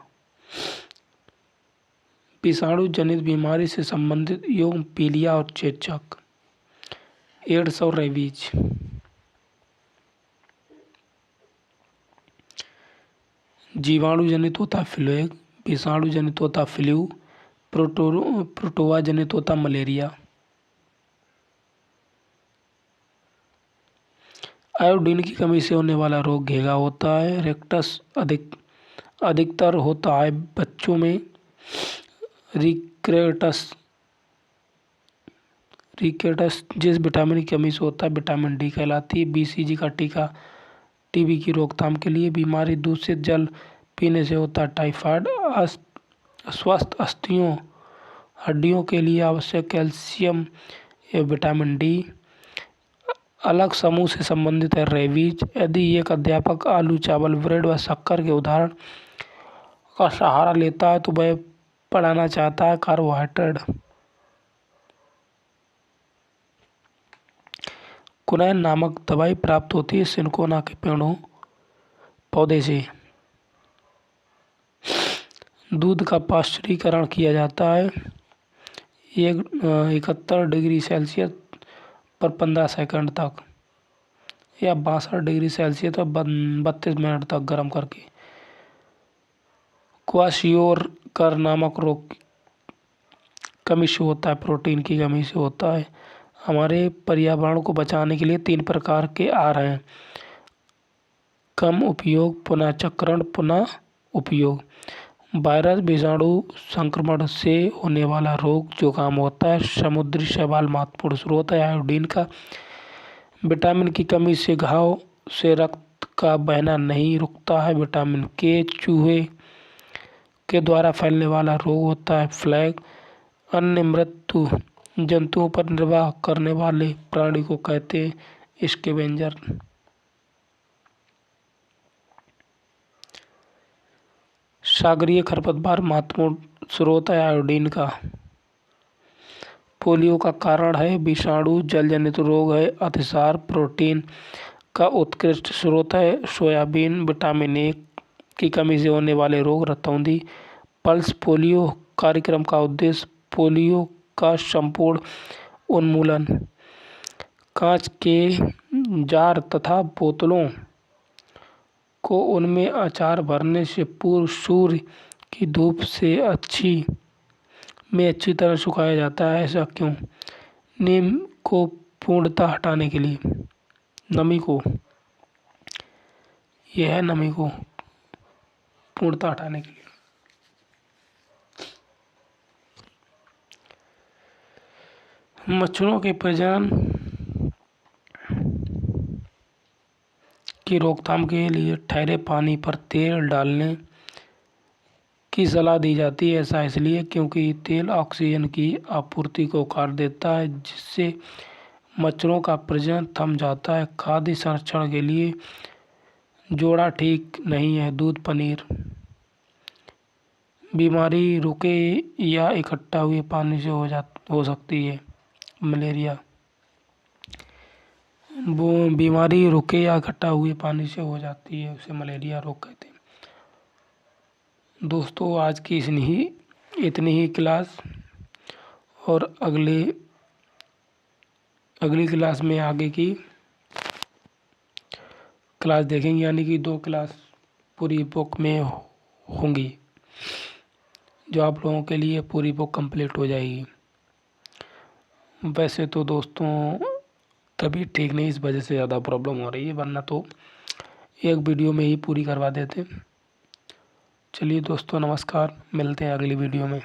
विषाणु जनित बीमारी से संबंधित एवं पीलिया और चेचक, एड्स और रेबीज। जीवाणु जनित होता फ्लैग, विषाणु जनित होता फ्लू, प्रोटोवा जनित होता मलेरिया। आयोडीन की कमी से होने वाला रोग घेगा होता है। रेक्टस अधिकतर होता है बच्चों में। रिकेटस जिस विटामिन की कमी से होता है विटामिन डी कहलाती है। बीसीजी का टीका टीबी की रोकथाम के लिए। बीमारी दूषित जल पीने से होता है टाइफाइड। स्वस्थ अस्थियों हड्डियों के लिए आवश्यक कैल्शियम एवं विटामिन डी। अलग समूह से संबंधित है रेबीज। यदि एक अध्यापक आलू, चावल, ब्रेड व शक्कर के उदाहरण का सहारा लेता है तो वह पढ़ाना चाहता है कार्बोहाइड्रेट। कुनैन नामक दवाई प्राप्त होती है सिनकोना के पौधे से। दूध का पाश्चुरीकरण किया जाता है 71 डिग्री सेल्सियस पर 15 सेकंड तक या 62 डिग्री सेल्सियस पर 32 मिनट तक गर्म करके। क्वाशियोर नामक रोग कमी से होता है, प्रोटीन की कमी से होता है। हमारे पर्यावरण को बचाने के लिए 3 प्रकार के आहार हैं: कम उपयोग, पुनः चक्रण, पुनः उपयोग। वायरस विषाणु संक्रमण से होने वाला रोग जुकाम होता है। समुद्री शैवाल महत्वपूर्ण स्रोत है आयोडीन का। विटामिन की कमी से घाव से रक्त का बहना नहीं रुकता है। विटामिन के चूहे के द्वारा फैलने वाला रोग होता है प्लेग। अन्य मृत्यु जंतुओं पर निर्वाह करने वाले प्राणी को कहते हैं स्कैवेंजर। सागरीय खरपतवार महत्वपूर्ण स्रोत है आयोडीन का। पोलियो का कारण है विषाणु, जल जनित रोग है अतिसार। प्रोटीन का उत्कृष्ट स्रोत है सोयाबीन। विटामिन ए की कमी से होने वाले रोग रतौंधी। पल्स पोलियो कार्यक्रम का उद्देश्य पोलियो का संपूर्ण उन्मूलन। कांच के जार तथा बोतलों को उनमें अचार भरने से पूर्व सूर्य की धूप से अच्छी तरह सुखाया जाता है। ऐसा क्यों? नीम को पूर्णतः हटाने के लिए, नमी को पूर्णतः हटाने के लिए। मच्छरों के प्रजनन की रोकथाम के लिए ठहरे पानी पर तेल डालने की सलाह दी जाती है। ऐसा इसलिए क्योंकि तेल ऑक्सीजन की आपूर्ति को काट देता है जिससे मच्छरों का प्रजनन थम जाता है। खाद्य संरक्षण के लिए जोड़ा ठीक नहीं है। दूध, पनीर। बीमारी रुके या इकट्ठा हुए पानी से हो सकती है। मलेरिया। वो बीमारी रुके या इकट्ठा हुए पानी से हो जाती है, उसे मलेरिया रोग कहते हैं। दोस्तों आज की इतनी ही क्लास, और अगली क्लास में आगे की क्लास देखेंगे, यानी कि 2 क्लास पूरी बुक में होंगी, जो आप लोगों के लिए पूरी बुक कंप्लीट हो जाएगी। वैसे तो दोस्तों तबीयत ठीक नहीं, इस वजह से ज़्यादा प्रॉब्लम हो रही है, वरना तो एक वीडियो में ही पूरी करवा देते। चलिए दोस्तों, नमस्कार, मिलते हैं अगली वीडियो में।